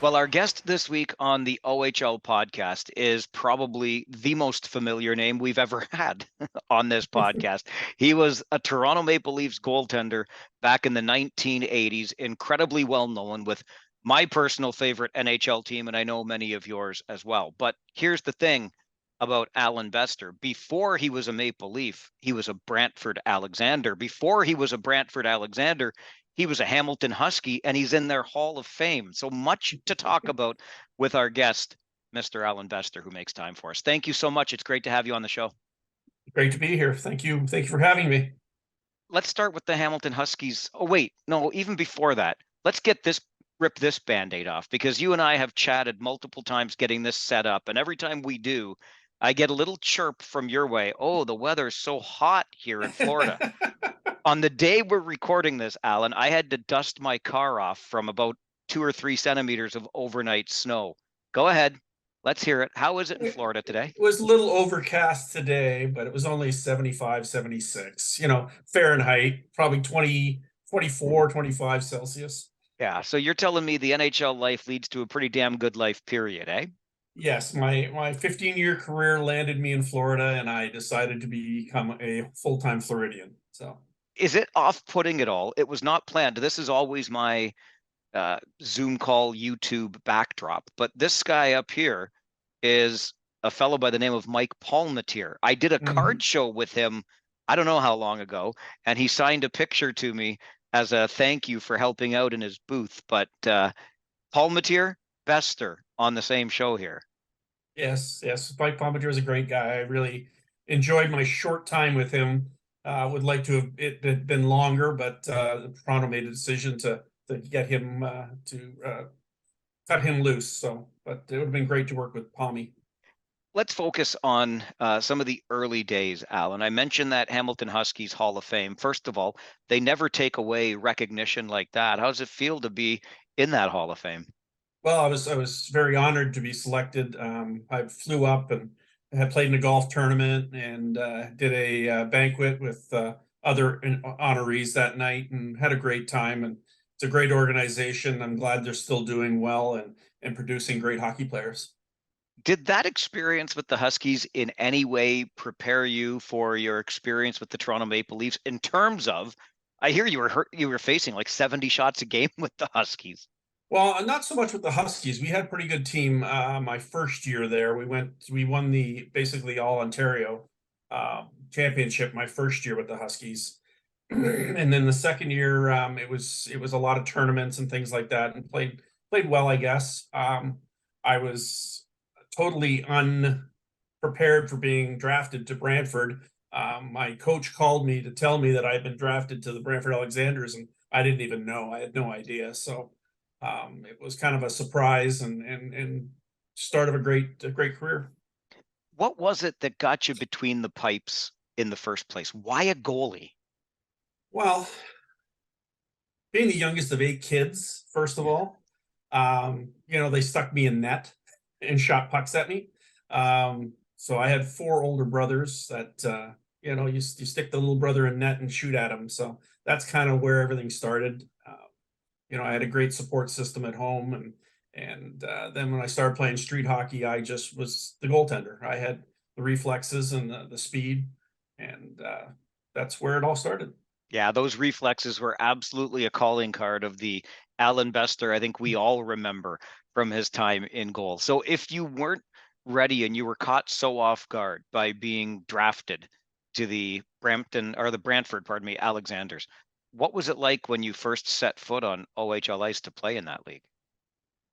Well, our guest this week on the OHL podcast is probably the most familiar name we've ever had on this podcast. He was a Toronto Maple Leafs goaltender back in the 1980s, incredibly well known with my personal favorite NHL team, and I know many of yours as well. But here's the thing about Allan Bester. Before he was a Maple Leaf, he was a Brantford Alexander. Before he was a Brantford Alexander, he was a Hamilton Husky, and he's in their Hall of Fame. So much to talk about with our guest, Mr. Allan Bester, who makes time for us. Thank you so much. It's great to have you on the show. Great to be here. Thank you. Thank you for having me. Let's start with the Hamilton Huskies. Oh, wait, no, even before that, let's rip this Band-Aid off, because you and I have chatted multiple times getting this set up. And every time we do, I get a little chirp from your way. Oh, the weather's so hot here in Florida. On the day we're recording this, Allan, I had to dust my car off from about 2 or 3 centimeters of overnight snow. Go ahead. Let's hear it. How is it in Florida today? It was a little overcast today, but it was only 75, 76, Fahrenheit, probably 20, 24, 25 Celsius. Yeah, so you're telling me the NHL life leads to a pretty damn good life, period, eh? Yes, my 15-year career landed me in Florida, and I decided to become a full-time Floridian. So, is it off-putting at all? It was not planned. This is always my Zoom call, YouTube backdrop. But this guy up here is a fellow by the name of Mike Palmateer. I did a card show with him, I don't know how long ago, and he signed a picture to me as a thank you for helping out in his booth. But Palmateer, Bester on the same show here. Yes. Mike Palmateer is a great guy. I really enjoyed my short time with him. Would like to have it had been longer, but Toronto made a decision to get him cut him loose. So, but it would have been great to work with Palmy. Let's focus on some of the early days, Allan. I mentioned that Hamilton Huskies Hall of Fame. First of all, they never take away recognition like that. How does it feel to be in that Hall of Fame? Well, I was very honored to be selected. I flew up and had played in a golf tournament and did a banquet with other honorees that night and had a great time. And it's a great organization. I'm glad they're still doing well and producing great hockey players. Did that experience with the Huskies in any way prepare you for your experience with the Toronto Maple Leafs in terms of, I hear you were facing like 70 shots a game with the Huskies? Well, not so much with the Huskies. We had a pretty good team. My first year there, we won the basically all Ontario championship my first year with the Huskies. And then the second year, it was a lot of tournaments and things like that, and played well, I guess. I was totally unprepared for being drafted to Brantford. My coach called me to tell me that I had been drafted to the Brantford Alexanders, and I didn't even know. I had no idea. So it was kind of a surprise and start of a great career. What was it that got you between the pipes in the first place? Why a goalie? Well, being the youngest of 8 kids, first of all, they stuck me in net and shot pucks at me. So I had 4 older brothers that, you stick the little brother in net and shoot at him. So that's kind of where everything started. I had a great support system at home, and then when I started playing street hockey, I just was the goaltender. I had the reflexes and the speed, and that's where it all started. Yeah, those reflexes were absolutely a calling card of the Allan Bester. I think we all remember from his time in goal. So if you weren't ready and you were caught so off guard by being drafted to the Brantford, Alexanders, what was it like when you first set foot on OHL ice to play in that league?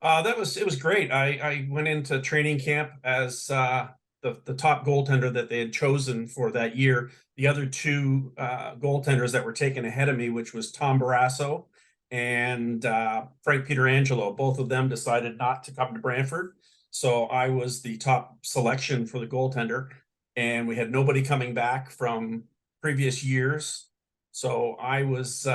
It was great. I went into training camp as the top goaltender that they had chosen for that year. The other 2 goaltenders that were taken ahead of me, which was Tom Barrasso and Frank Pietrangelo, both of them decided not to come to Brantford. So I was the top selection for the goaltender, and we had nobody coming back from previous years. So I was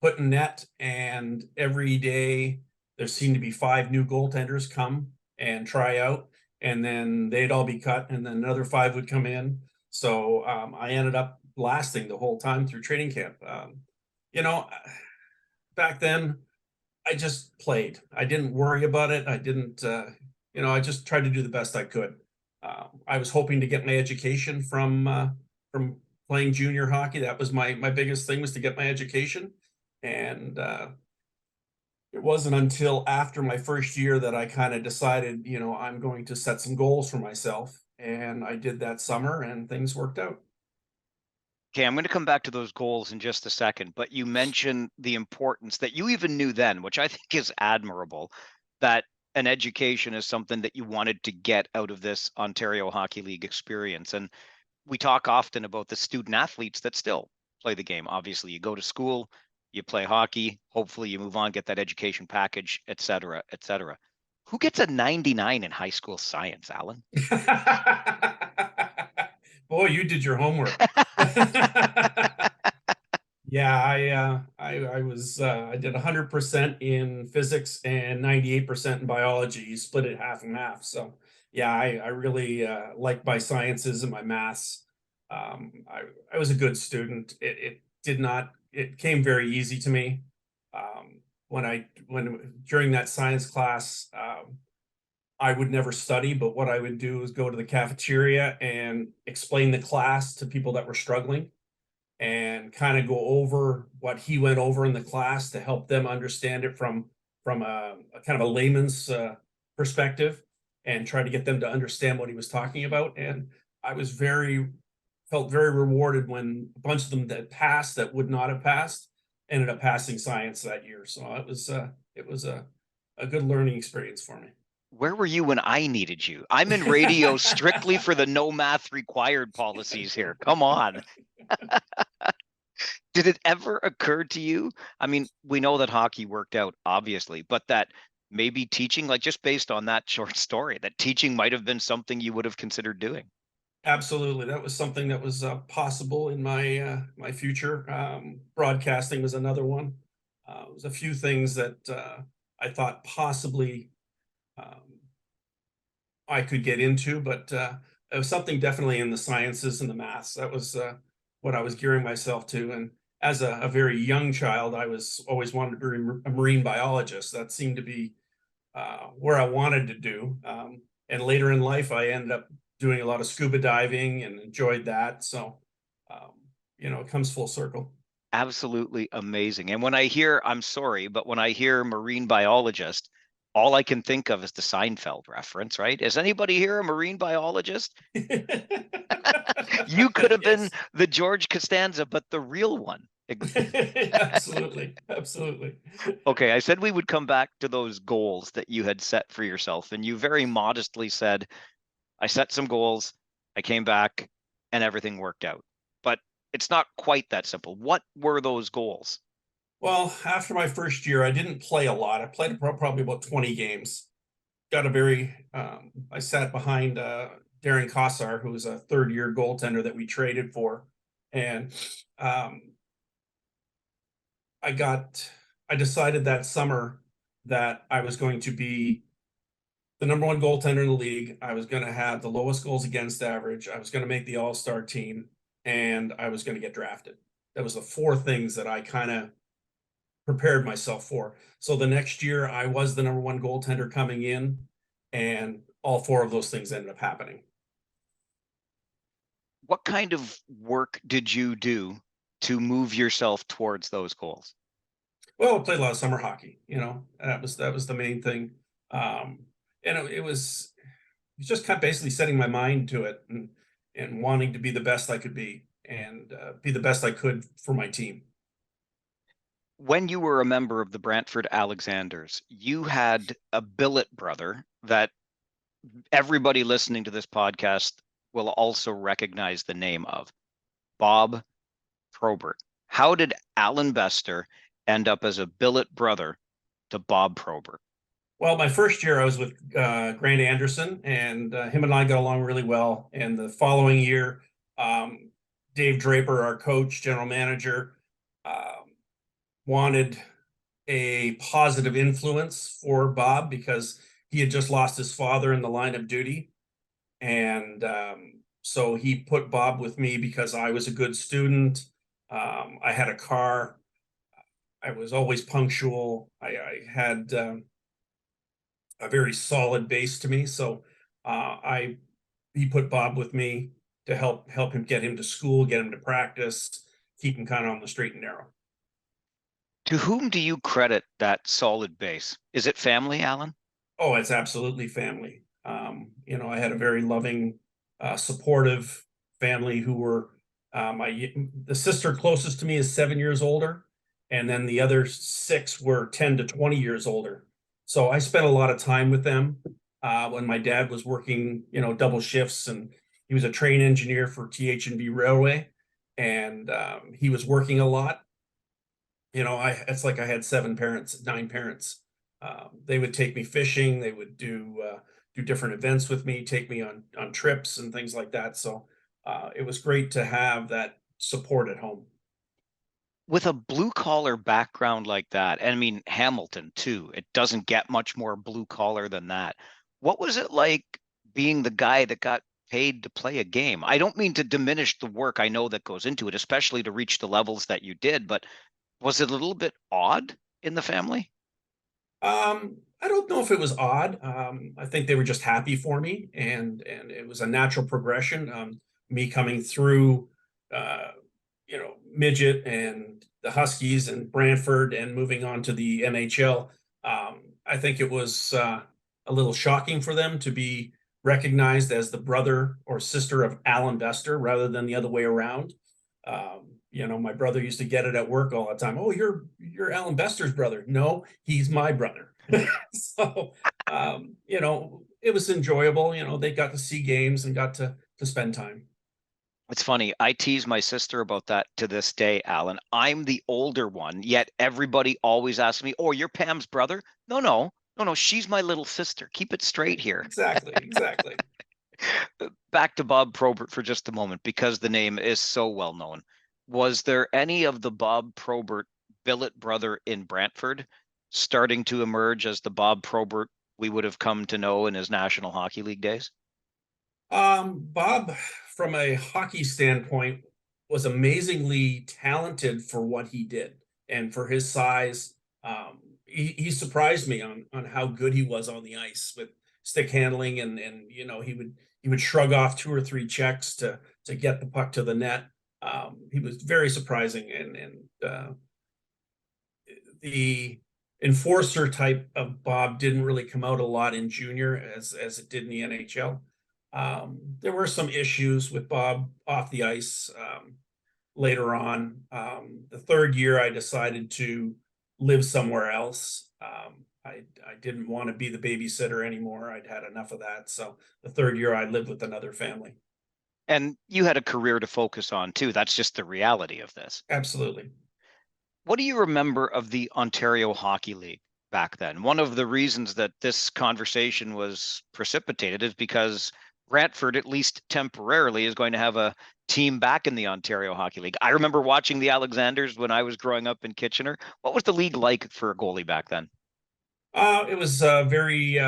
put in net, and every day there seemed to be 5 new goaltenders come and try out, and then they'd all be cut, and then another 5 would come in. So I ended up lasting the whole time through training camp. Back then, I just played. I didn't worry about it. I didn't, I just tried to do the best I could. I was hoping to get my education from playing junior hockey. That was my biggest thing, was to get my education. And it wasn't until after my first year that I kind of decided, I'm going to set some goals for myself. And I did that summer, and things worked out. Okay, I'm going to come back to those goals in just a second, but you mentioned the importance that you even knew then, which I think is admirable, that an education is something that you wanted to get out of this Ontario Hockey League experience. And we talk often about the student athletes that still play the game. Obviously, you go to school, you play hockey, hopefully you move on, get that education package, et cetera, et cetera. Who gets a 99 in high school science, Allan? Boy, you did your homework. Yeah, I did 100% in physics and 98% in biology. You split it half and half. So yeah, I really like my sciences and my maths. I was a good student. It came very easy to me. When during that science class, I would never study, but what I would do is go to the cafeteria and explain the class to people that were struggling, and kind of go over what he went over in the class to help them understand it from a kind of a layman's perspective, and try to get them to understand what he was talking about. And I felt very rewarded when a bunch of them that passed, that would not have passed, ended up passing science that year. So it was a good learning experience for me. Where were you when I needed you? I'm in radio strictly for the no math required policies here. Come on. Did it ever occur to you? I mean, we know that hockey worked out, obviously, but that maybe teaching, like just based on that short story, that teaching might have been something you would have considered doing. Absolutely, that was something that was possible in my future. Broadcasting was another one. There was a few things that I thought possibly um, I could get into, but it was something definitely in the sciences and the maths. That was what I was gearing myself to. And as a very young child, I was always wanted to be a marine biologist. That seemed to be where I wanted to do. And later in life, I ended up doing a lot of scuba diving and enjoyed that. So, um, it comes full circle. Absolutely amazing. And when I hear, I'm sorry, but when I hear marine biologist, all I can think of is the Seinfeld reference, right? Is anybody here a marine biologist? You could have been Yes. the George Costanza, but the real one. Absolutely. Absolutely. Okay, I said we would come back to those goals that you had set for yourself, and you very modestly said, I set some goals, I came back, and everything worked out. But it's not quite that simple. What were those goals? Well, after my first year, I didn't play a lot. I played probably about 20 games. I sat behind Darren Kossar, who was a third year goaltender that we traded for. And um, I decided that summer that I was going to be the number one goaltender in the league. I was going to have the lowest goals against average. I was going to make the all-star team, and I was going to get drafted. That was the four things that I kind of prepared myself for. So the next year, I was the number one goaltender coming in, and all four of those things ended up happening. What kind of work did you do to move yourself towards those goals? Well, I played a lot of summer hockey. That was the main thing, and it was just kind of basically setting my mind to it, and wanting to be the best I could be, and be the best I could for my team. When you were a member of the Brantford Alexanders, you had a billet brother that everybody listening to this podcast will also recognize the name of, Bob Probert. How did Allan Bester end up as a billet brother to Bob Probert? Well, my first year I was with Grant Anderson, and him and I got along really well. And the following year, um, Dave Draper, our coach, general manager, um, wanted a positive influence for Bob because he had just lost his father in the line of duty. And so he put Bob with me because I was a good student. I had a car. I was always punctual. I had a very solid base to me. So I he put Bob with me to help him get him to school, get him to practice, keep him kind of on the straight and narrow. To whom do you credit that solid base? Is it family, Alan? Oh, it's absolutely family. I had a very loving, supportive family who were the sister closest to me is 7 years older, and then the other six were 10 to 20 years older. So I spent a lot of time with them when my dad was working, double shifts, and he was a train engineer for TH&B Railway, and he was working a lot. It's like I had nine parents. They would take me fishing. They would do different events with me, take me on trips and things like that. So it was great to have that support at home. With a blue collar background like that, and I mean Hamilton too, it doesn't get much more blue collar than that. What was it like being the guy that got paid to play a game? I don't mean to diminish the work I know that goes into it, especially to reach the levels that you did, but was it a little bit odd in the family? I don't know if it was odd. I think they were just happy for me, and it was a natural progression. Me coming through, uh, midget and the Huskies and Brantford, and moving on to the NHL. I think it was a little shocking for them to be recognized as the brother or sister of Allan Bester rather than the other way around. My brother used to get it at work all the time. Oh, you're Allan Bester's brother. No, he's my brother. So, it was enjoyable. They got to see games and got to spend time. It's funny. I tease my sister about that to this day, Alan. I'm the older one, yet everybody always asks me, "Oh, you're Pam's brother?" No, no, no, no. She's my little sister. Keep it straight here. Exactly, exactly. Back to Bob Probert for just a moment, because the name is so well known. Was there any of the Bob Probert billet brother in Brantford starting to emerge as the Bob Probert we would have come to know in his National Hockey League days? Bob, from a hockey standpoint, was amazingly talented for what he did and for his size. He surprised me on how good he was on the ice with stick handling, and he would shrug off two or three checks to get the puck to the net. He was very surprising, and the enforcer type of Bob didn't really come out a lot in junior as it did in the NHL. There were some issues with Bob off the ice later on. The third year, I decided to live somewhere else. I didn't want to be the babysitter anymore. I'd had enough of that. So the third year, I lived with another family. And you had a career to focus on too. That's just the reality of this. Absolutely. What do you remember of the Ontario Hockey League back then? One of the reasons that this conversation was precipitated is because Brantford, at least temporarily, is going to have a team back in the Ontario Hockey League. I remember watching the Alexanders when I was growing up in Kitchener. What was the league like for a goalie back then? It was very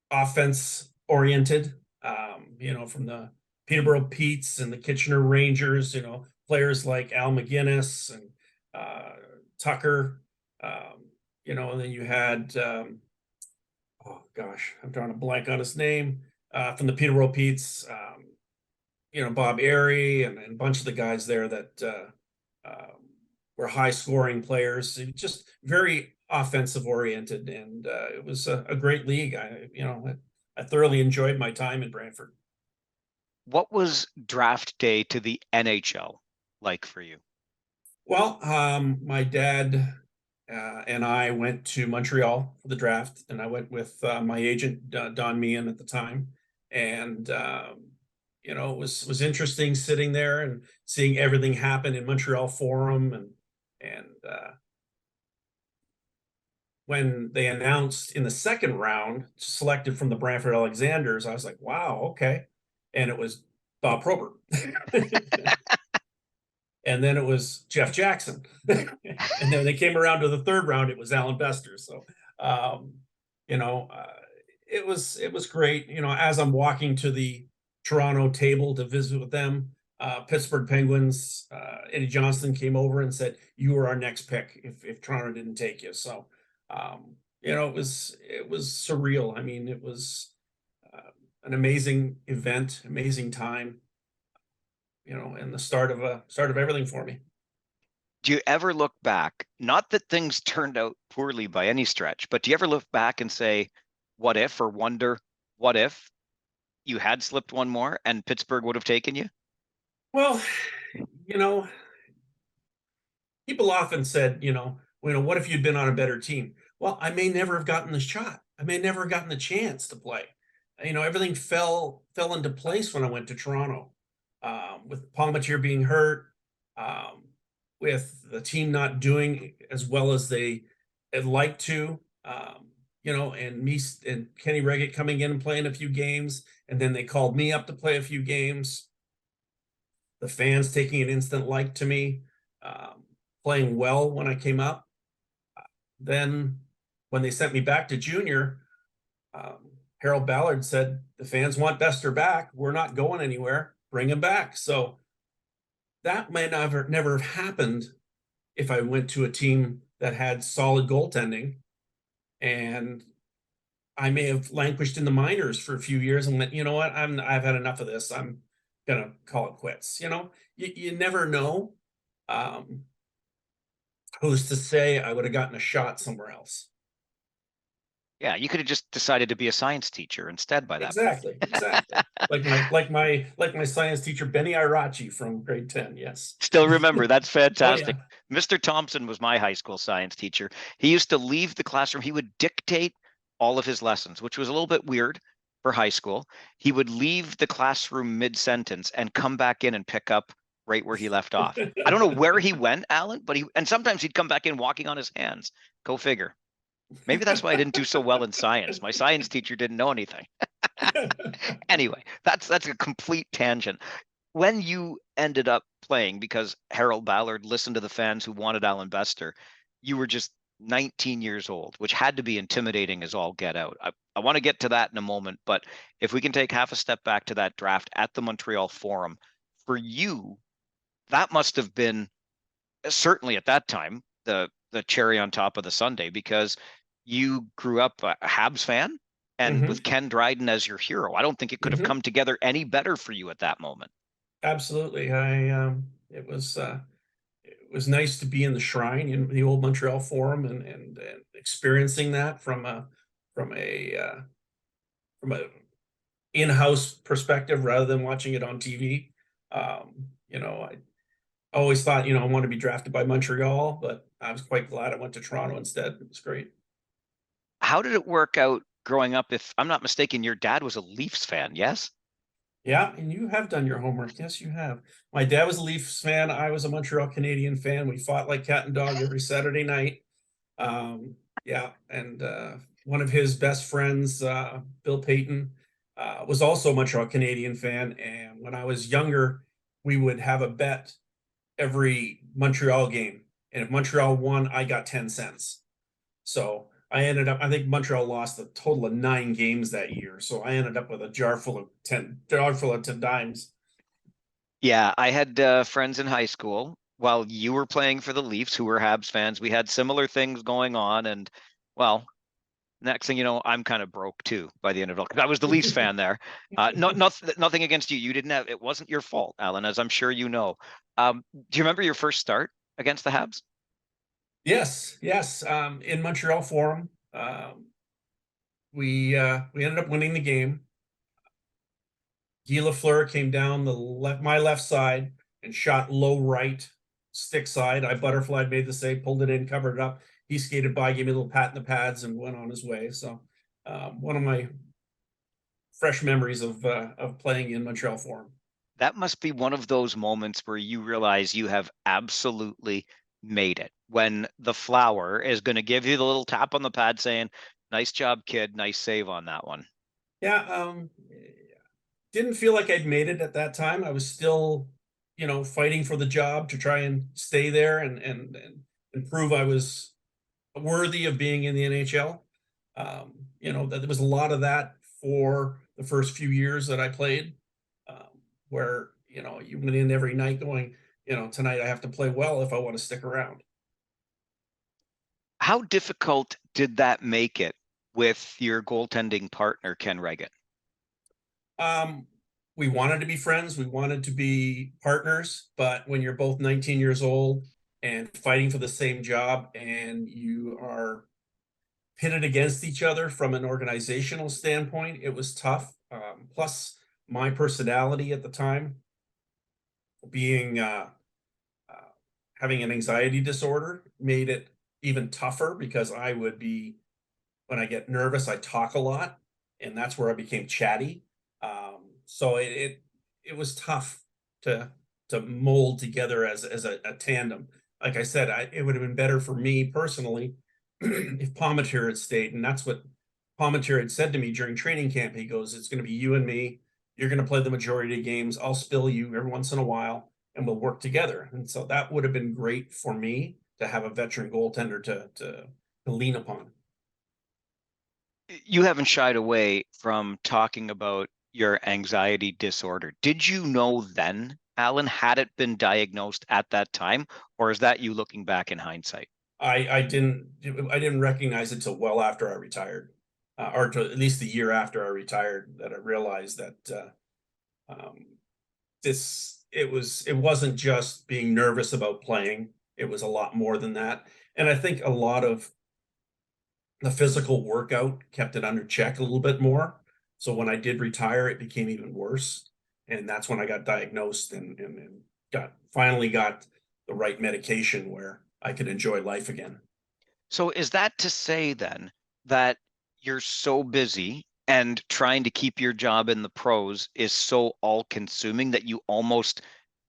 offense oriented. From the Peterborough Petes and the Kitchener Rangers. Players like Al McGinnis and Tucker. And then you had oh gosh, I'm drawing a blank on his name from the Peterborough Petes. Bob Airy and a bunch of the guys there that were high scoring players, just very offensive oriented, and it was a great league. I thoroughly enjoyed my time in Brantford. What was draft day to the NHL like for you? Well, my dad and I went to Montreal for the draft, and I went with my agent Don Meehan at the time, and it was interesting sitting there and seeing everything happen in Montreal Forum, and when they announced in the second round, selected from the Brantford Alexanders, I was like, wow, okay, and it was Bob Probert. And then it was Jeff Jackson. And then they came around to the third round, it was Allan Bester. So, you know, uh, it was great. As I'm walking to the Toronto table to visit with them, Pittsburgh Penguins, Eddie Johnston came over and said, "You were our next pick if Toronto didn't take you." So, it was surreal. I mean, it was an amazing event, amazing time, and the start of everything for me. Do you ever look back, not that things turned out poorly by any stretch, but do you ever look back and say, what if, or wonder, what if you had slipped one more and Pittsburgh would have taken you? Well, you know, people often said, what if you'd been on a better team? Well, I may never have gotten the shot. I may never have gotten the chance to play. Everything fell into place when I went to Toronto, with Palmatier being hurt, with the team not doing as well as they had liked to, and me and Kenny Reggett coming in and playing a few games, and then they called me up to play a few games. The fans taking an instant like to me, playing well when I came up. Then when they sent me back to junior, Harold Ballard said, "The fans want Bester back. We're not going anywhere. Bring him back." So that might never have happened if I went to a team that had solid goaltending, and I may have languished in the minors for a few years and went, you know what, I've had enough of this. I'm gonna call it quits. You never know. Who's to say I would have gotten a shot somewhere else? Yeah, you could have just decided to be a science teacher instead by that point. Exactly. Like my science teacher Benny Irachi from grade 10. Yes. Still remember, that's Oh fantastic. yeah. Mr. Thompson was my high school science teacher. He used to leave the classroom. He would dictate all of his lessons, which was a little bit weird for high school. He would leave the classroom mid-sentence and come back in and pick up right where he left off. I don't know where he went, Alan, but and sometimes he'd come back in walking on his hands. Go figure. Maybe that's why I didn't do so well in science. My science teacher didn't know anything. Anyway, that's a complete tangent. When you ended up playing, because Harold Ballard listened to the fans who wanted Allan Bester, you were just 19 years old, which had to be intimidating as all get out. I want to get to that in a moment, but if we can take half a step back to that draft at the Montreal Forum, for you, that must have been, certainly at that time, the cherry on top of the sundae, because you grew up a Habs fan and with Ken Dryden as your hero. I don't think it could have come together any better for you at that moment. Absolutely. It was nice to be in the Shrine in the old Montreal Forum and experiencing that from a in-house perspective rather than watching it on TV. I always thought, I want to be drafted by Montreal, but I was quite glad I went to Toronto instead. It was great. How did it work out growing up? If I'm not mistaken, your dad was a Leafs fan, yes? Yeah, and you have done your homework. Yes, you have. My dad was a Leafs fan. I was a Montreal Canadian fan. We fought like cat and dog every Saturday night. Yeah, and one of his best friends, Bill Payton, was also a Montreal Canadian fan. And when I was younger, we would have a bet every Montreal game. And if Montreal won, I got 10 cents. So I think Montreal lost a total of 9 games that year. So I ended up with a jar full of 10 dimes. Yeah, I had friends in high school while you were playing for the Leafs who were Habs fans. We had similar things going on. And well, next thing you know, I'm kind of broke too by the end of it, because I was the Leafs fan there. Nothing against you. You didn't have, it wasn't your fault, Alan, as I'm sure you know. Do you remember your first start against the Habs? Yes. In Montreal Forum, we ended up winning the game. Guy Lafleur came down my left side and shot low right, stick side. I butterflied, made the save, pulled it in, covered it up. He skated by, gave me a little pat in the pads, and went on his way. So, one of my fresh memories of playing in Montreal Forum. That must be one of those moments where you realize you have absolutely made it, when the flower is going to give you the little tap on the pad saying, "Nice job, kid. Nice save on that one." Yeah. Didn't feel like I'd made it at that time. I was still, fighting for the job to try and stay there and prove I was worthy of being in the NHL. That there was a lot of that for the first few years that I played, where, you went in every night going, tonight I have to play well if I want to stick around. How difficult did that make it with your goaltending partner, Ken Reagan? Um, we wanted to be friends. We wanted to be partners. But when you're both 19 years old and fighting for the same job, and you are pitted against each other from an organizational standpoint, it was tough. Plus, my personality at the time, being uh, having an anxiety disorder, made it even tougher because I would be, when I get nervous, I talk a lot, and that's where I became chatty. So it was tough to mold together as a tandem. Like I said, it would have been better for me personally if Palmateer had stayed, and that's what Palmateer had said to me during training camp. He goes, "It's going to be you and me. You're going to play the majority of games. I'll spill you every once in a while, and we'll work together." And so that would have been great for me to have a veteran goaltender to lean upon. You haven't shied away from talking about your anxiety disorder. Did you know then, Allan, had it been diagnosed at that time, or is that you looking back in hindsight? I didn't recognize it till well after I retired, or to at least the year after I retired, that I realized that um, it wasn't just being nervous about playing. It was a lot more than that. And I think a lot of the physical workout kept it under check a little bit more. So when I did retire, it became even worse. And that's when I got diagnosed and finally got the right medication where I could enjoy life again. So is that to say then that you're so busy and trying to keep your job in the pros is so all-consuming that you almost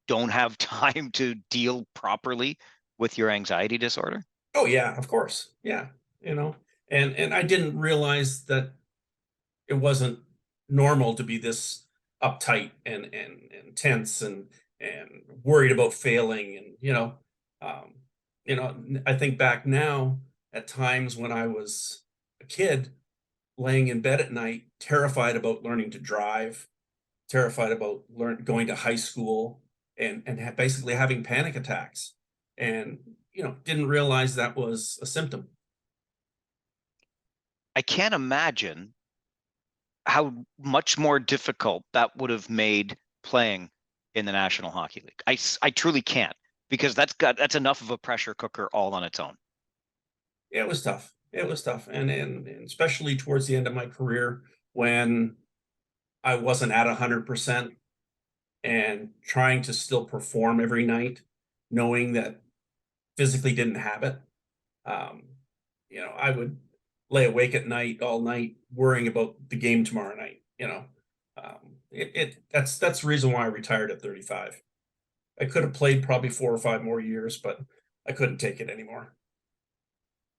don't have time to deal properly with your anxiety disorder? Oh yeah, of course. Yeah. And I didn't realize that it wasn't normal to be this uptight and tense and worried about failing. And um I think back now at times when I was a kid laying in bed at night terrified about learning to drive, terrified about going to high school, and basically having panic attacks, and didn't realize that was a symptom. I can't imagine how much more difficult that would have made playing in the National Hockey League. I truly can't, because that's enough of a pressure cooker all on its own. It was tough. It was tough, and especially towards the end of my career when I wasn't at 100% and trying to still perform every night, knowing that physically didn't have it. Um, I would lay awake at night all night worrying about the game tomorrow night. That's the reason why I retired at 35. I could have played probably 4 or 5 more years, but I couldn't take it anymore.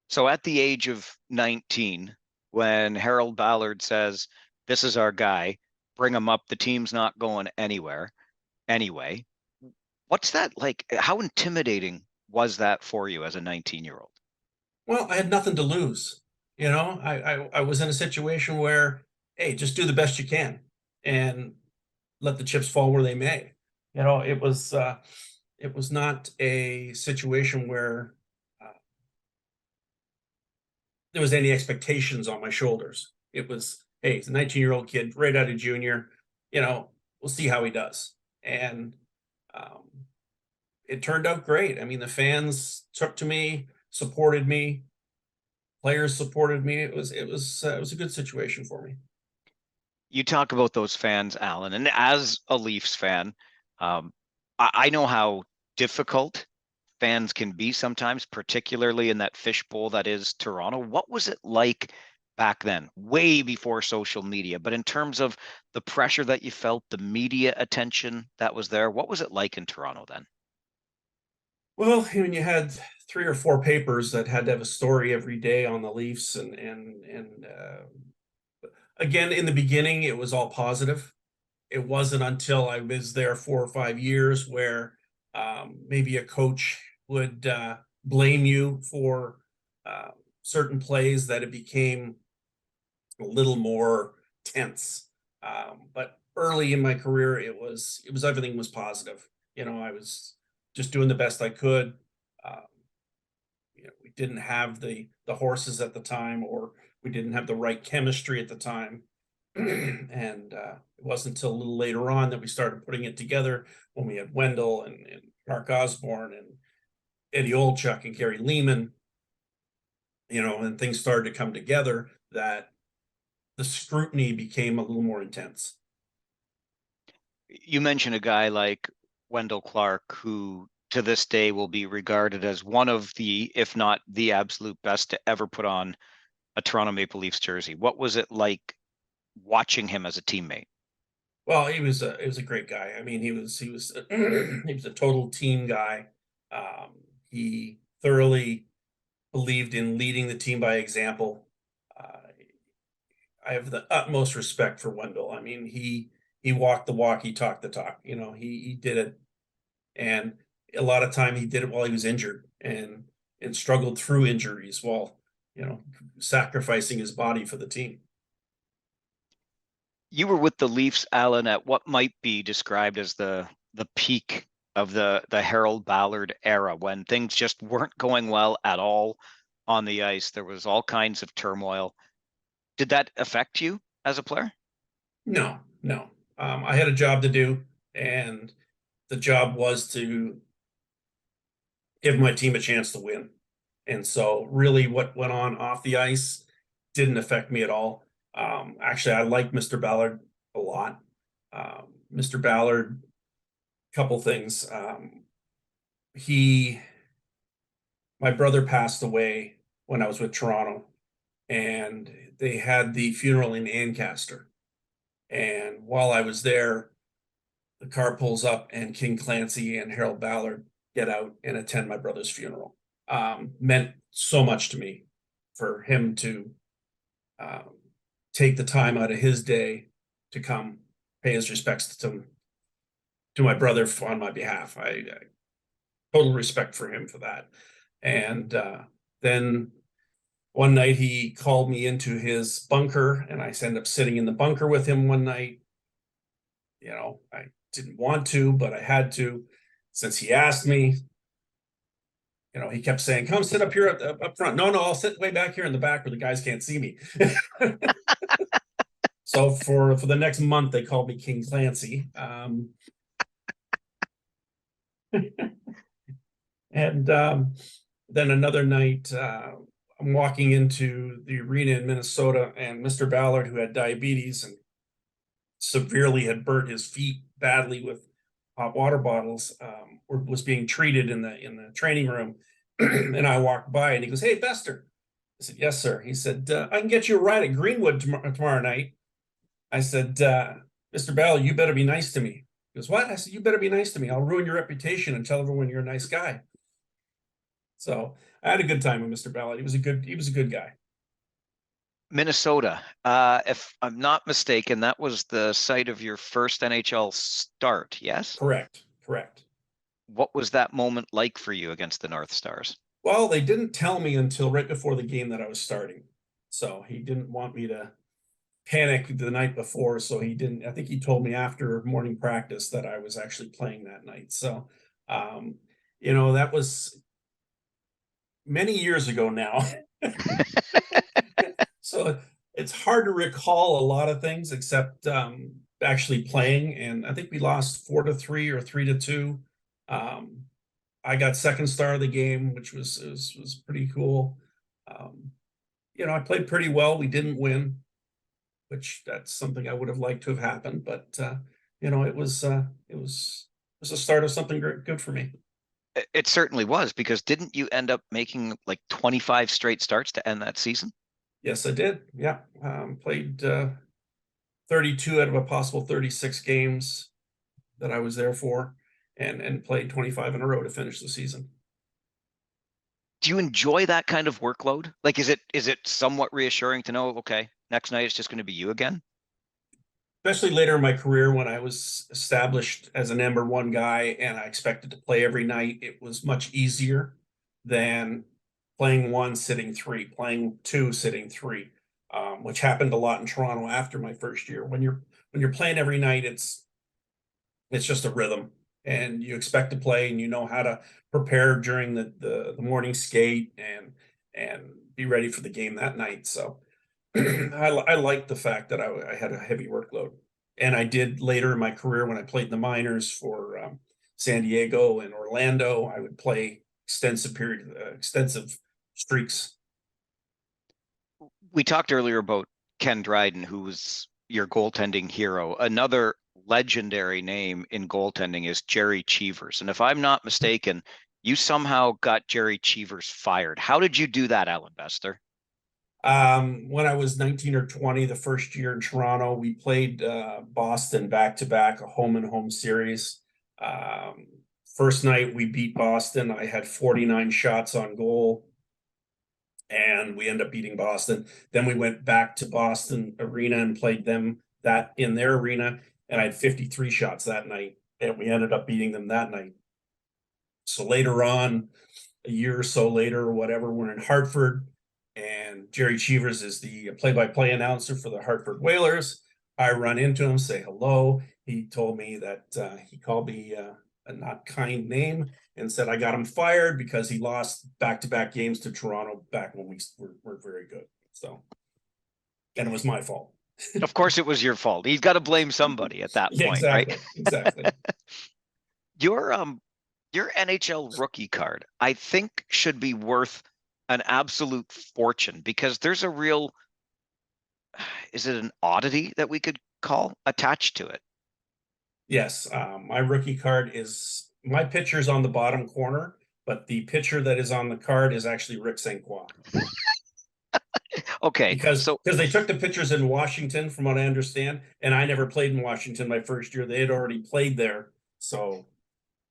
So at the age of 19, when Harold Ballard says, "This is our guy, bring him up, the team's not going anywhere anyway," what's that like? How intimidating was that for you as a 19-year-old? Well, I had nothing to lose. I was in a situation where, hey, just do the best you can and let the chips fall where they may. It was not a situation where uh, there was any expectations on my shoulders. It was, hey, he's a 19-year-old kid right out of junior. We'll see how he does. And um, it turned out great. I mean, the fans took to me, supported me, players supported me. It was a good situation for me. You talk about those fans, Allan, and as a Leafs fan, um, I know how difficult fans can be sometimes, particularly in that fishbowl that is Toronto. What was it like back then, way before social media? But in terms of the pressure that you felt, the media attention that was there, what was it like in Toronto then? Well, when you had 3 or 4 papers that had to have a story every day on the Leafs, and again, in the beginning, it was all positive. It wasn't until I was there 4 or 5 years where maybe a coach would blame you for uh, certain plays that it became a little more tense. But early in my career, everything was positive. I was just doing the best I could. Um, we didn't have the horses at the time, or we didn't have the right chemistry at the time. And it wasn't until a little later on that we started putting it together, when we had Wendell and Mark Osborne and Eddie Olchuk and Gary Lehman, and things started to come together, that the scrutiny became a little more intense. You mentioned a guy like Wendell Clark, who to this day will be regarded as one of the, if not the absolute best to ever put on a Toronto Maple Leafs jersey. What was it like watching him as a teammate? Well, he was a great guy. I mean, he was he was he was a total team guy. He thoroughly believed in leading the team by example. Uh, I have the utmost respect for Wendell. I mean, he walked the walk, he talked the talk. He did it, and a lot of time he did it while he was injured, and struggled through injuries while sacrificing his body for the team. You were with the Leafs, Allan, at what might be described as the peak of the Harold Ballard era, when things just weren't going well at all on the ice. There was all kinds of turmoil. Did that affect you as a player? No, no. I had a job to do, and the job was to give my team a chance to win. And so, really, what went on off the ice didn't affect me at all. Actually, I like Mr. Ballard a lot. Mr. Ballard, couple things. My brother passed away when I was with Toronto, and they had the funeral in Ancaster. And while I was there, the car pulls up, and King Clancy and Harold Ballard get out and attend my brother's funeral. Meant so much to me for him to take the time out of his day to come pay his respects to my brother on my behalf. I total respect for him for that. And then one night he called me into his bunker, and I ended up sitting in the bunker with him one night. I didn't want to, but I had to, since he asked me. He kept saying, "Come sit up here up front." No, I'll sit way back here in the back where the guys can't see me. So for the next month, they called me King Clancy. And then another night, I'm walking into the arena in Minnesota, and Mr. Ballard, who had diabetes and severely had burnt his feet badly with hot water bottles, was being treated in the training room. And I walked by, and he goes, "Hey, Bester." I said, "Yes, sir." He said, "I can get you a ride at Greenwood tomorrow night." I said, "Mr. Ballard, you better be nice to me." He goes, "What?" I said, "You better be nice to me. I'll ruin your reputation and tell everyone you're a nice guy." So I had a good time with Mr. Ballard. He was a good guy. Minnesota, if I'm not mistaken, that was the site of your first NHL start, yes? Correct. What was that moment like for you against the North Stars? Well, they didn't tell me until right before the game that I was starting. So he didn't want me to panic the night before. So he didn't, I think he told me after morning practice that I was actually playing that night. So, that was many years ago now. So it's hard to recall a lot of things except actually playing. And I think we lost 4-3 or 3-2. I got second star of the game, which was pretty cool. I played pretty well. We didn't win, which that's something I would have liked to have happened. But it was the start of something good for me. It certainly was, because didn't you end up making like 25 straight starts to end that season? Yes, I did. Yeah, played 32 out of a possible 36 games that I was there for, and played 25 in a row to finish the season. Do you enjoy that kind of workload? Like, is it somewhat reassuring to know, okay, next night it's just going to be you again? Especially later in my career, when I was established as a number one guy and I expected to play every night, it was much easier than playing one, sitting three, playing two, sitting three, which happened a lot in Toronto after my first year. When when you're playing every night, it's just a rhythm, and you expect to play, and you know how to prepare during the morning skate and be ready for the game that night. So I like the fact that I had a heavy workload, and I did later in my career when I played in the minors for San Diego and Orlando. I would play extensive streaks. We talked earlier about Ken Dryden, who was your goaltending hero. Another legendary name in goaltending is Jerry Cheevers. And if I'm not mistaken, you somehow got Jerry Cheevers fired. How did you do that, Allan Bester? When I was 19 or 20, the first year in Toronto, we played Boston back to back, a home and home series. Um, First night we beat Boston. I had 49 shots on goal, and we ended up beating Boston. Then we went back to Boston Arena and played them that in their arena, and I had 53 shots that night, and we ended up beating them that night. So later on, a year or so later, or whatever, we're in Hartford, and Jerry Cheevers is the play-by-play announcer for the Hartford Whalers. I run into him, say hello. He told me that he called me a not kind name and said I got him fired because he lost back-to-back games to Toronto back when we were very good. So, and it was my fault. Of course, it was your fault. He's got to blame somebody at that Yeah, point, exactly, right? exactly. Your NHL rookie card, I think, should be worth an absolute fortune because there's a real, is it an oddity that we could call attached to it? Yes, my rookie card is my picture's on the bottom corner, but the picture that is on the card is actually Rick St. Croix. Okay, Because so they took the pictures in Washington, from what I understand, and I never played in Washington my first year. They had already played there, so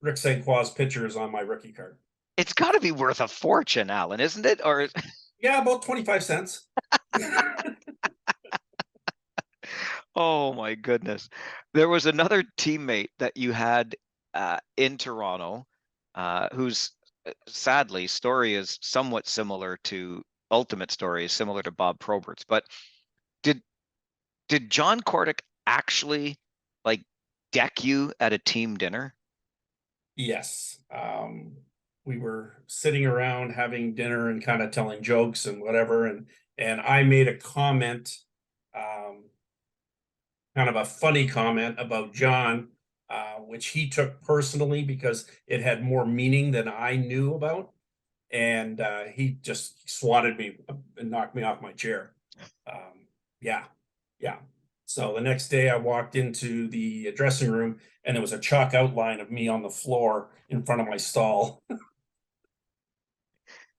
Rick St. Croix's picture is on my rookie card. it's got to be worth a fortune, Allan, isn't it? Or Yeah, about 25 cents. oh my goodness, there was another teammate that you had in Toronto, whose sadly story is somewhat similar to ultimate story is similar to Bob Probert's. But did John Kordick actually like deck you at a team dinner? Yes. We were sitting around having dinner and kind of telling jokes and whatever, and I made a comment, kind of a funny comment about John, which he took personally because it had more meaning than I knew about, and he just swatted me and knocked me off my chair. Yeah, yeah. So the next day I walked into the dressing room, and there was a chalk outline of me on the floor in front of my stall.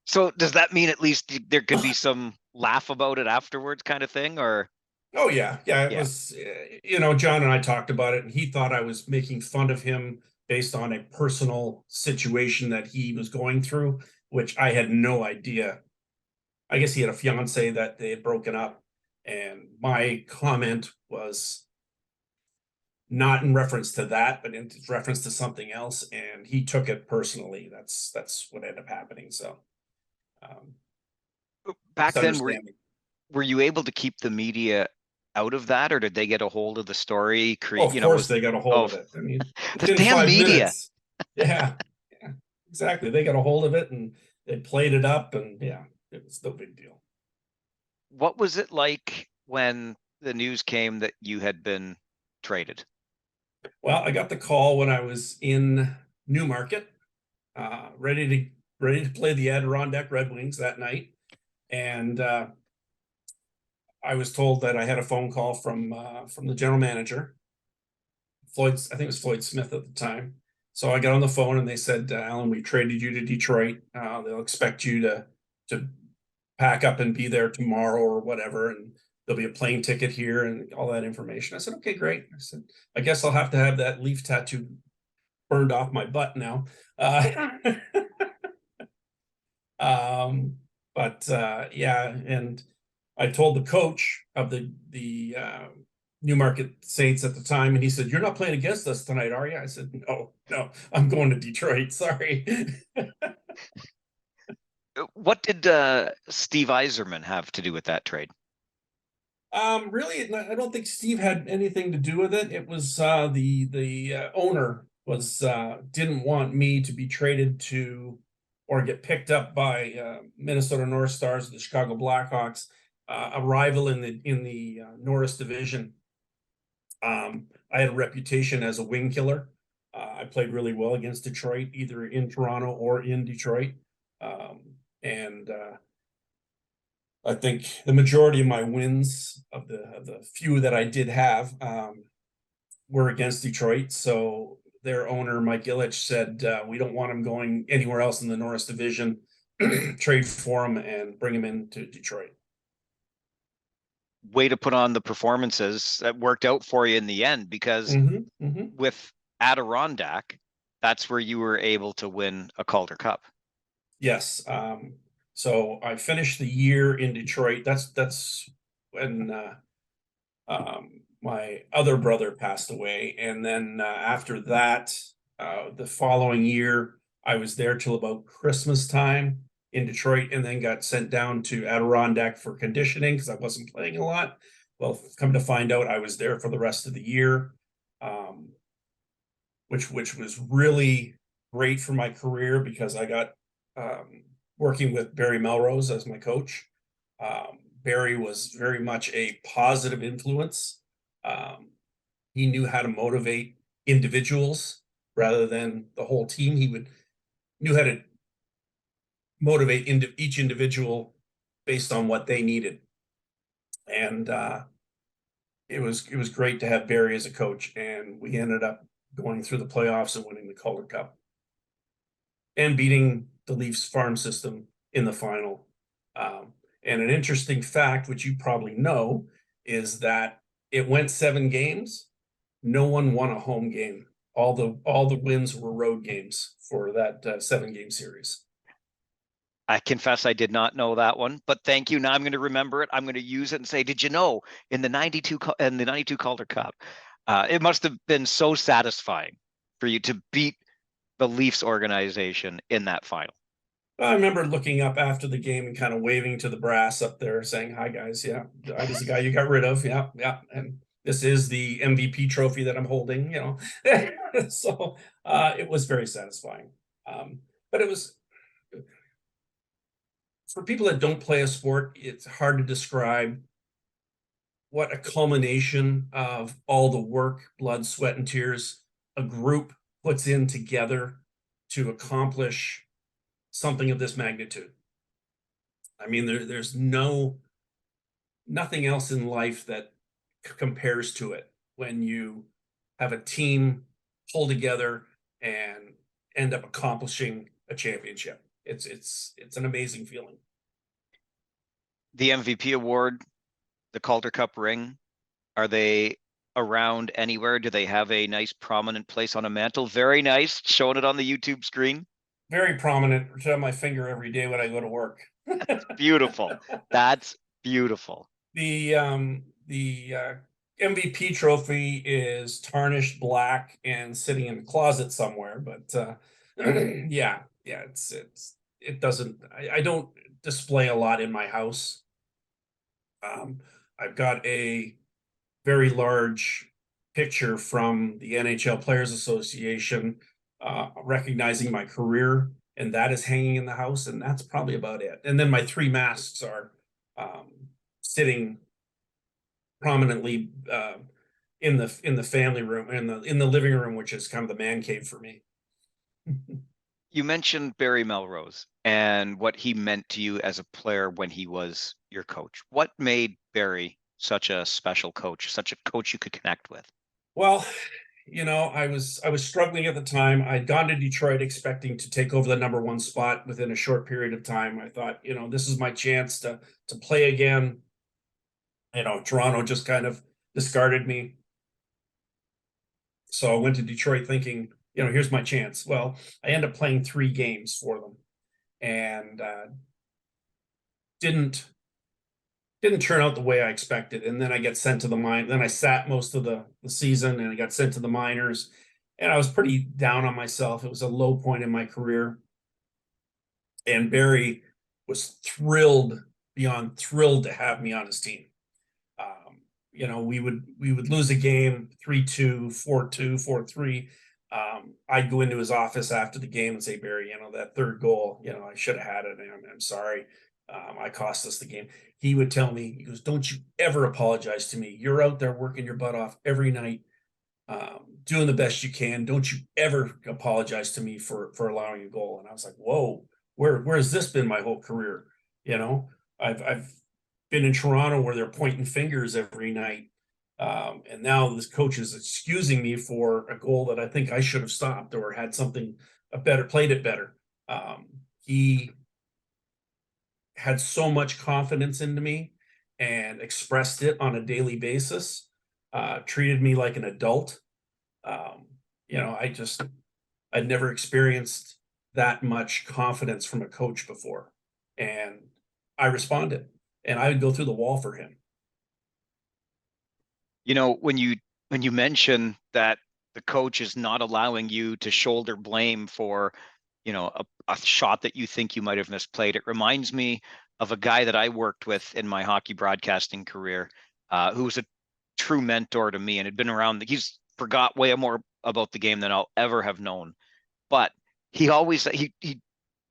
So does that mean at least there could be some laugh about it afterwards kind of thing, or? Oh yeah, yeah. It Yeah. was, John and I talked about it, and he thought I was making fun of him based on a personal situation that he was going through, which I had no idea. I guess he had a fiance that they had broken up, and my comment was not in reference to that, but in reference to something else, and he took it personally. That's what ended up happening. So, Back then, misunderstanding. were you able to keep the media out of that, or did they get a hold of the story? Oh, Create, of course was they got a hold oh of it. I mean, the within damn five media? minutes. Yeah, yeah, exactly. They got a hold of it, and they played it up, and yeah, it was no big deal. What was it like when the news came that you had been traded? Well, I got the call when I was in Newmarket, ready to play the Adirondack Red Wings that night, and I was told that I had a phone call from the general manager, Floyd. I think it was Floyd Smith at the time. So I got on the phone, and they said, "Allan, we traded you to Detroit. They'll expect you to pack up and be there tomorrow or whatever, and there'll be a plane ticket here and all that information." I said, "Okay, great." I said, "I guess I'll have to have that Leaf tattoo burned off my butt now." Um, but yeah, and I told the coach of the Newmarket Saints at the time, and he said, "You're not playing against us tonight, are you?" I said, "No, no, I'm going to Detroit. Sorry." What did Steve Yzerman have to do with that trade? Really, I don't think Steve had anything to do with it. It was the owner was didn't want me to be traded to or get picked up by Minnesota North Stars, the Chicago Blackhawks, a rival in the Norris division. I had a reputation as a wing killer. I played really well against Detroit, either in Toronto or in Detroit, and I think the majority of my wins of the few that I did have were against Detroit. So their owner, Mike Ilitch, said, we don't want him going anywhere else in the Norris division. Trade for him and bring him into Detroit. Way to put on the performances that worked out for you in the end, because with Adirondack, that's where you were able to win a Calder Cup. Yes. So I finished the year in Detroit. That's when my other brother passed away. And then after that, the following year, I was there till about Christmas time in Detroit, and then got sent down to Adirondack for conditioning because I wasn't playing a lot. Well, come to find out, I was there for the rest of the year, which was really great for my career because I got working with Barry Melrose as my coach. Barry was very much a positive influence. He knew how to motivate individuals rather than the whole team. He knew how to motivate each individual based on what they needed. And it was great to have Barry as a coach. And we ended up going through the playoffs and winning the Calder Cup and beating the Leafs farm system in the final. And an interesting fact, which you probably know, is that it went 7 games. No one won a home game. All the wins were road games for that 7-game series. I confess I did not know that one, but thank you. Now I'm going to remember it. I'm going to use it and say, did you know in the 92 Calder Cup, it must have been so satisfying for you to beat the Leafs organization in that final. I remember looking up after the game and kind of waving to the brass up there saying, hi guys. Yeah. I was the guy you got rid of. Yeah. Yeah. And this is the MVP trophy that I'm holding, so it was very satisfying. But it was, for people that don't play a sport, it's hard to describe what a culmination of all the work, blood, sweat, and tears a group puts in together to accomplish something of this magnitude. I mean, there's nothing else in life that compares to it when you have a team pull together and end up accomplishing a championship. It's an amazing feeling. The MVP award, the Calder Cup ring, are they around anywhere? Do they have a nice prominent place on a mantle? Very nice, showing it on the YouTube screen. Very prominent. I have my finger every day when I go to work. That's beautiful. That's beautiful. The MVP trophy is tarnished black and sitting in a closet somewhere, but yeah, it doesn't. I don't display a lot in my house. I've got a very large picture from the NHL Players Association recognizing my career, and that is hanging in the house, and that's probably about it. And then my 3 masks are sitting prominently in the family room, in the living room, which is kind of the man cave for me. You mentioned Barry Melrose and what he meant to you as a player when he was your coach. What made Barry such a special coach, such a coach you could connect with? Well, I was struggling at the time. I'd gone to Detroit expecting to take over the number 1 spot within a short period of time. I thought, this is my chance to play again. Toronto just kind of discarded me. So I went to Detroit thinking, here's my chance. Well, I ended up playing 3 games for them and didn't turn out the way I expected. And then I get sent to the minors. Then I sat most of the season and I got sent to the minors. And I was pretty down on myself. It was a low point in my career. And Barry was beyond thrilled to have me on his team. we would lose a game 3-2, 4-2, 4-3. I'd go into his office after the game and say, Barry, that third goal, I should have had it. And I'm sorry. I cost us the game. He would tell me, he goes, don't you ever apologize to me. You're out there working your butt off every night, doing the best you can. Don't you ever apologize to me for allowing a goal. And I was like, whoa, where has this been my whole career? I've been in Toronto where they're pointing fingers every night. And now this coach is excusing me for a goal that I think I should have stopped or had something played it better. He had so much confidence into me and expressed it on a daily basis, treated me like an adult. I'd never experienced that much confidence from a coach before. And I responded, and I would go through the wall for him. When you mention that the coach is not allowing you to shoulder blame for, a shot that you think you might have misplayed, it reminds me of a guy that I worked with in my hockey broadcasting career, who was a true mentor to me and had been around. He's forgot way more about the game than I'll ever have known, but he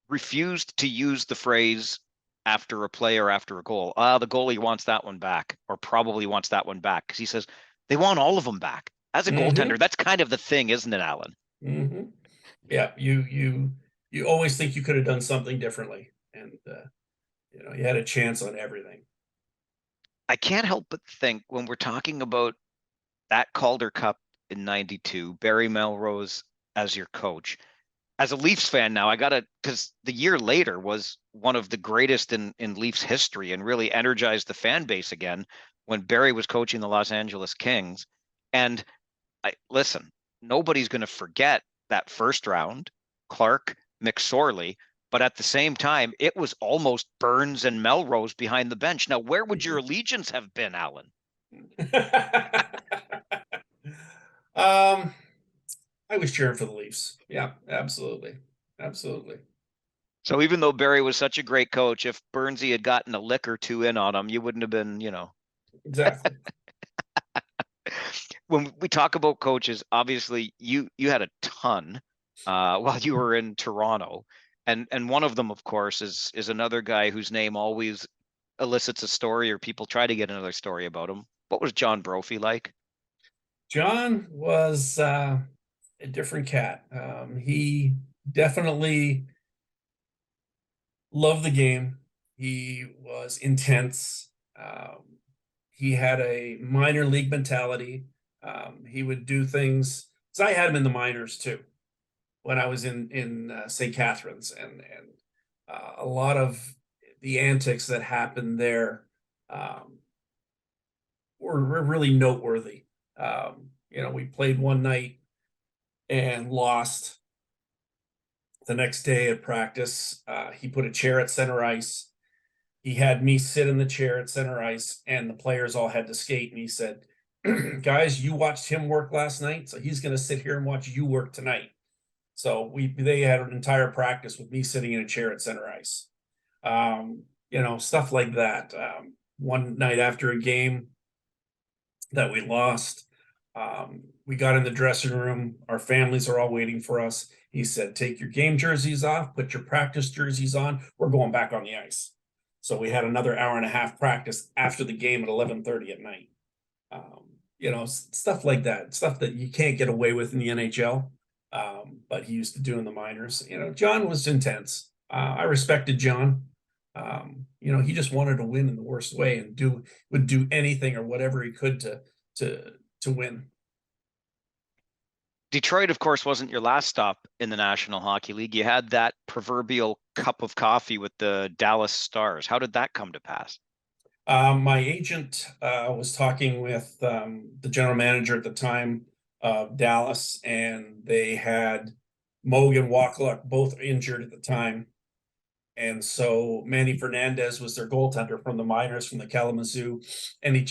refused to use the phrase after a play or after a goal, the goalie wants that one back, or probably wants that one back, because he says they want all of them back. As a goaltender, that's kind of the thing, isn't it, Allan? Mm-hmm. Yeah, you always think you could have done something differently, and you had a chance on everything. I can't help but think when we're talking about that Calder Cup in '92, Barry Melrose as your coach. As a Leafs fan now, because the year later was one of the greatest in Leafs history and really energized the fan base again when Barry was coaching the Los Angeles Kings. And listen, nobody's going to forget that first round, Clark, McSorley, but at the same time, it was almost Burns and Melrose behind the bench. Now, where would your allegiance have been, Allan? I was cheering for the Leafs. Yeah, absolutely. Absolutely. So even though Barry was such a great coach, if Burnsy had gotten a lick or two in on him, you wouldn't have been, Exactly. When we talk about coaches, obviously you had a ton while you were in Toronto. And one of them, of course, is another guy whose name always elicits a story, or people try to get another story about him. What was John Brophy like? John was a different cat. He definitely loved the game. He was intense. He had a minor league mentality. He would do things. So I had him in the minors too, when I was in St. Catharines, and a lot of the antics that happened there were really noteworthy. We played one night and lost. The next day at practice, he put a chair at center ice. He had me sit in the chair at center ice, and the players all had to skate. And he said, guys, you watched him work last night, so he's going to sit here and watch you work tonight. So they had an entire practice with me sitting in a chair at center ice. Stuff like that. One night after a game that we lost, we got in the dressing room. Our families are all waiting for us. He said, take your game jerseys off, put your practice jerseys on. We're going back on the ice. So we had another hour and a half practice after the game at 11:30 at night. Stuff like that, stuff that you can't get away with in the NHL. But he used to do in the minors. John was intense. I respected John. He just wanted to win in the worst way and would do anything or whatever he could to win. Detroit, of course, wasn't your last stop in the National Hockey League. You had that proverbial cup of coffee with the Dallas Stars. How did that come to pass? My agent was talking with the general manager at the time of Dallas, and they had Moog and Wackluck both injured at the time. And so Manny Fernandez was their goaltender from the minors, from the Kalamazoo, and he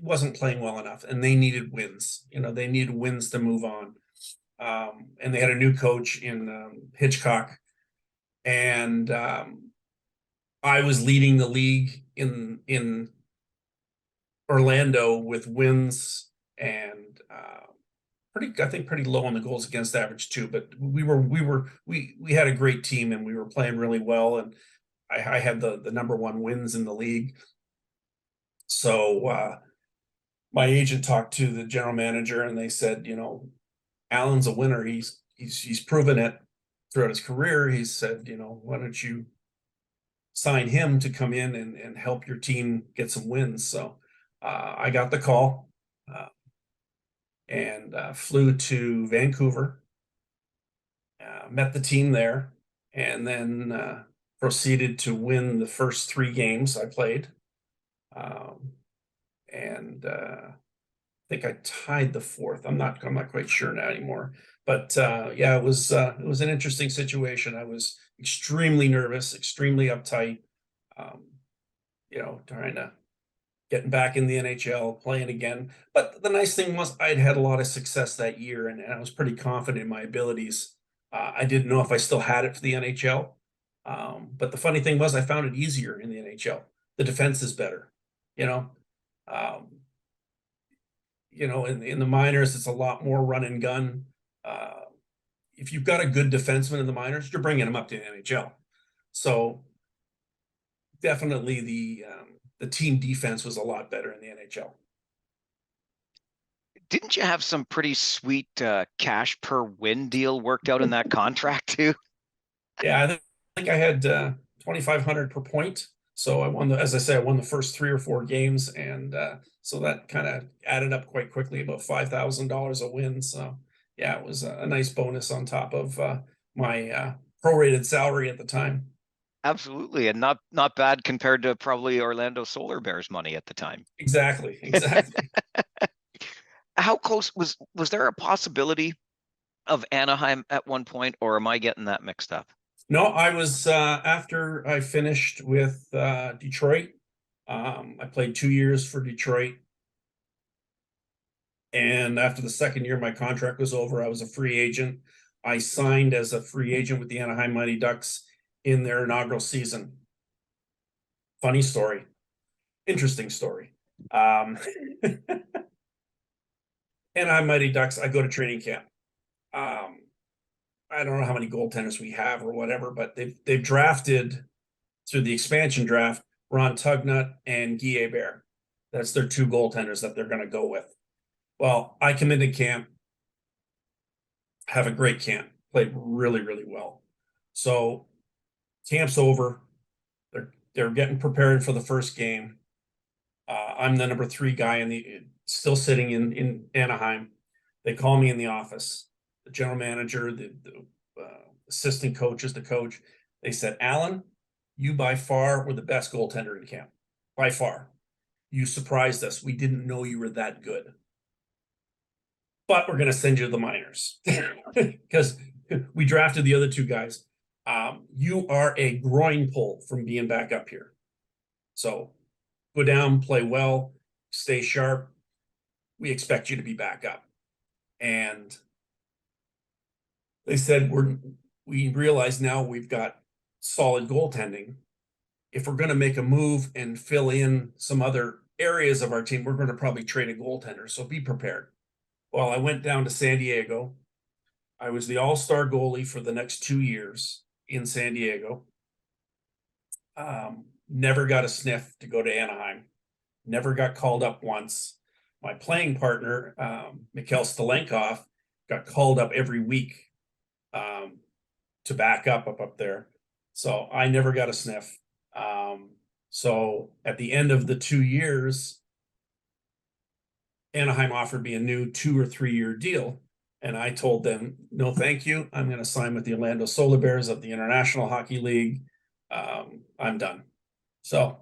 wasn't playing well enough, and they needed wins. They needed wins to move on. And they had a new coach in Hitchcock, and I was leading the league in Orlando with wins and pretty low on the goals against average too. But we had a great team and we were playing really well. And I had the number one wins in the league. So my agent talked to the general manager and they said, Allan's a winner. He's proven it throughout his career. He said, why don't you sign him to come in and help your team get some wins? So I got the call and flew to Vancouver, met the team there, and then proceeded to win the first 3 games I played. And I think I tied the 4th. I'm not quite sure now anymore. But yeah, it was an interesting situation. I was extremely nervous, extremely uptight. Trying to getting back in the NHL, playing again. But the nice thing was I'd had a lot of success that year, and I was pretty confident in my abilities. I didn't know if I still had it for the NHL. But the funny thing was I found it easier in the NHL. The defense is better, in the minors, it's a lot more run and gun. If you've got a good defenseman in the minors, you're bringing him up to the NHL. So definitely the team defense was a lot better in the NHL. Didn't you have some pretty sweet cash per win deal worked out in that contract too? Yeah, I think I had $2,500 per point. So I won the first 3 or 4 games, and so that kind of added up quite quickly, about $5,000 a win. So yeah, it was a nice bonus on top of my prorated salary at the time. Absolutely, and not bad compared to probably Orlando Solar Bears money at the time. Exactly. How close was there a possibility of Anaheim at one point, or am I getting that mixed up? No, I was after I finished with Detroit. I played 2 years for Detroit. And after the 2nd year, my contract was over. I was a free agent. I signed as a free agent with the Anaheim Mighty Ducks in their inaugural season. Funny story. Interesting story. Anaheim Mighty Ducks, I go to training camp. I don't know how many goaltenders we have or whatever, but they've drafted through the expansion draft Ron Tugnut and Guy Hebert. That's their 2 goaltenders that they're going to go with. Well, I come into camp, have a great camp, played really, really well. So camp's over. They're getting prepared for the first game. I'm the number 3 guy still sitting in Anaheim. They call me in the office. The general manager, the assistant coaches, the coach, they said, Allan, you by far were the best goaltender in camp. By far. You surprised us. We didn't know you were that good. But we're going to send you to the minors because we drafted the other 2 guys. You are a groin pull from being back up here. So go down, play well, stay sharp. We expect you to be back up. And they said, we realize now we've got solid goaltending. If we're going to make a move and fill in some other areas of our team, we're going to probably trade a goaltender. So be prepared. Well, I went down to San Diego. I was the all-star goalie for the next 2 years in San Diego. Never got a sniff to go to Anaheim. Never got called up once. My playing partner, Mikhail Stalenkov, got called up every week to back up there. So I never got a sniff. So at the end of the 2 years, Anaheim offered me a new 2 or 3 year deal. And I told them, no, thank you. I'm going to sign with the Orlando Solar Bears of the International Hockey League. I'm done. So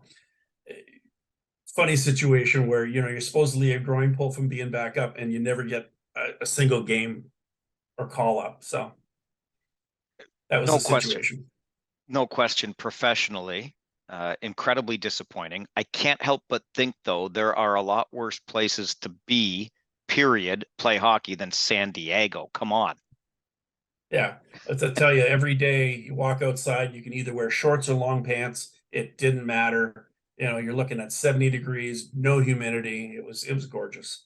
funny situation where, you're supposedly a groin pull from being back up and you never get a single game or call up. So that was the situation. No question. Professionally, incredibly disappointing. I can't help but think, though, there are a lot worse places to be, period, play hockey than San Diego. Come on. Yeah. As I tell you, every day you walk outside, you can either wear shorts or long pants. It didn't matter. You're looking at 70 degrees, no humidity. It was gorgeous.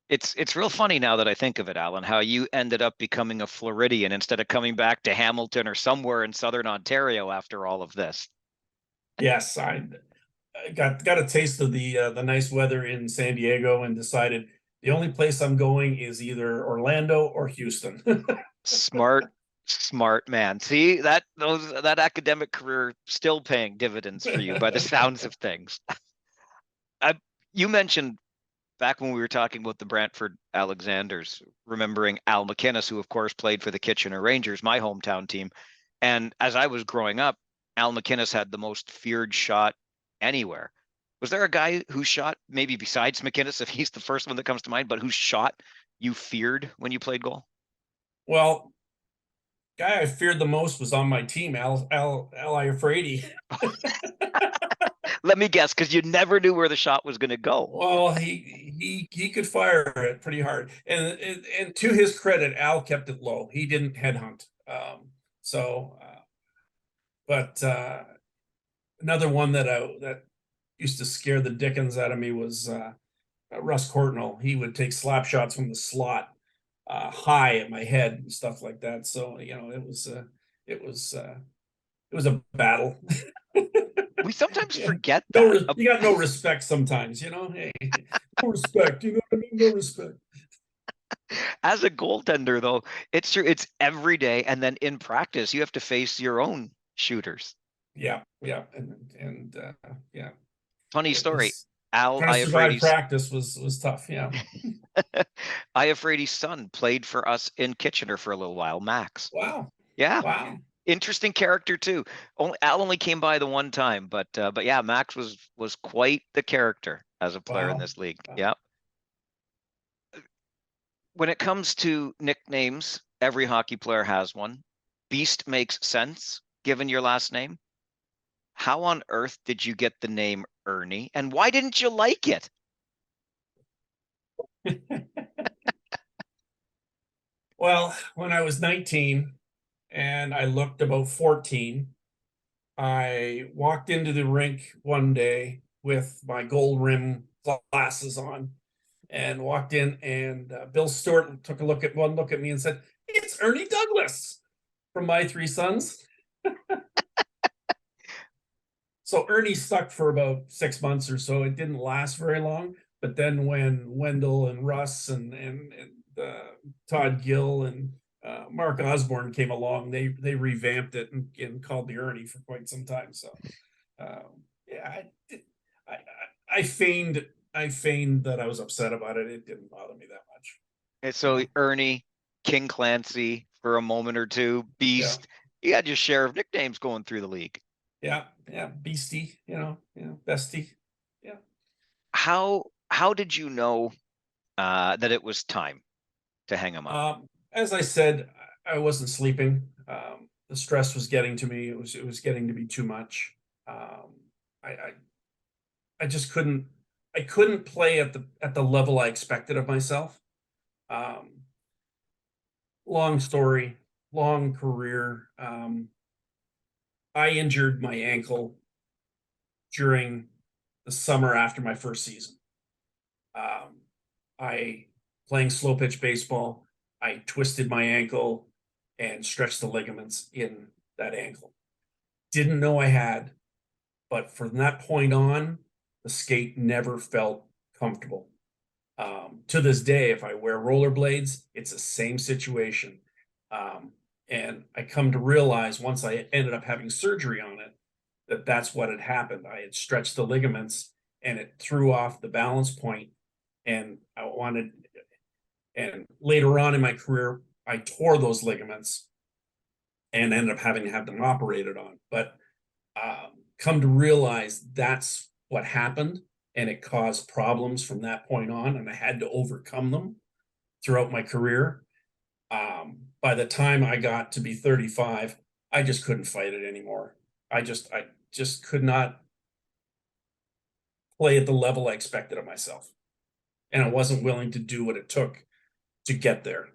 It's real funny now that I think of it, Alan, how you ended up becoming a Floridian instead of coming back to Hamilton or somewhere in Southern Ontario after all of this. Yes, I got a taste of the nice weather in San Diego and decided the only place I'm going is either Orlando or Houston. Smart man. See, that academic career still paying dividends for you by the sounds of things. I, you mentioned back when we were talking about the Brantford Alexanders, remembering Al McInnes, who of course played for the Kitchener Rangers, my hometown team. And as I was growing up, Al McInnes had the most feared shot anywhere. Was there a guy who shot, maybe besides McInnes, if he's the first one that comes to mind, but whose shot you feared when you played goal? Well, guy I feared the most was on my team, Al Iafrate. Let me guess, because you never knew where the shot was going to go. Well, he could fire it pretty hard, and to his credit, Al kept it low. He didn't headhunt. But another one that used to scare the dickens out of me was Russ Courtnall. He would take slap shots from the slot high at my head and stuff like that. So it was a battle. We sometimes forget that. You got no respect sometimes, Hey, no respect. You know what I mean? No respect. As a goaltender, though, it's true. It's every day, and then in practice, you have to face your own shooters. Yeah, and yeah. Funny story. Al Trying to survive practice was tough. Yeah. Iafrate's son played for us in Kitchener for a little while, Max. Wow. Yeah. Wow. Interesting character too. Al only came by the one time, but yeah, Max was quite the character as a player in this league. Wow. Yeah. When it comes to nicknames, every hockey player has one. Beast makes sense given your last name. How on earth did you get the name Ernie, and why didn't you like it? Well, when I was 19 and I looked about 14, I walked into the rink one day with my gold rim glasses on and walked in, and Bill Stewart took one look at me and said, "It's Ernie Douglas from My Three Sons." So Ernie stuck for about 6 months or so. It didn't last very long. But then when Wendell and Russ and Todd Gill and Mark Osborne came along, they revamped it and called me Ernie for quite some time. So yeah, I feigned that I was upset about it. It didn't bother me that much. And so Ernie, King Clancy for a moment or two, Beast. Yeah. You had your share of nicknames going through the league. Yeah, Beastie, Bestie. Yeah. How did you know that it was time to hang him up? As I said, I wasn't sleeping. The stress was getting to me. It was getting to be too much. I just couldn't. I couldn't play at the level I expected of myself. Long story, long career. I injured my ankle during the summer after my first season. I playing slow pitch baseball, I twisted my ankle and stretched the ligaments in that ankle. Didn't know I had, but from that point on, the skate never felt comfortable. To this day, if I wear rollerblades, it's the same situation. And I come to realize once I ended up having surgery on it, that that's what had happened. I had stretched the ligaments and it threw off the balance point. And later on in my career, I tore those ligaments and ended up having to have them operated on. But come to realize that's what happened, and it caused problems from that point on, and I had to overcome them throughout my career. By the time I got to be 35, I just couldn't fight it anymore. I just could not play at the level I expected of myself. And I wasn't willing to do what it took to get there.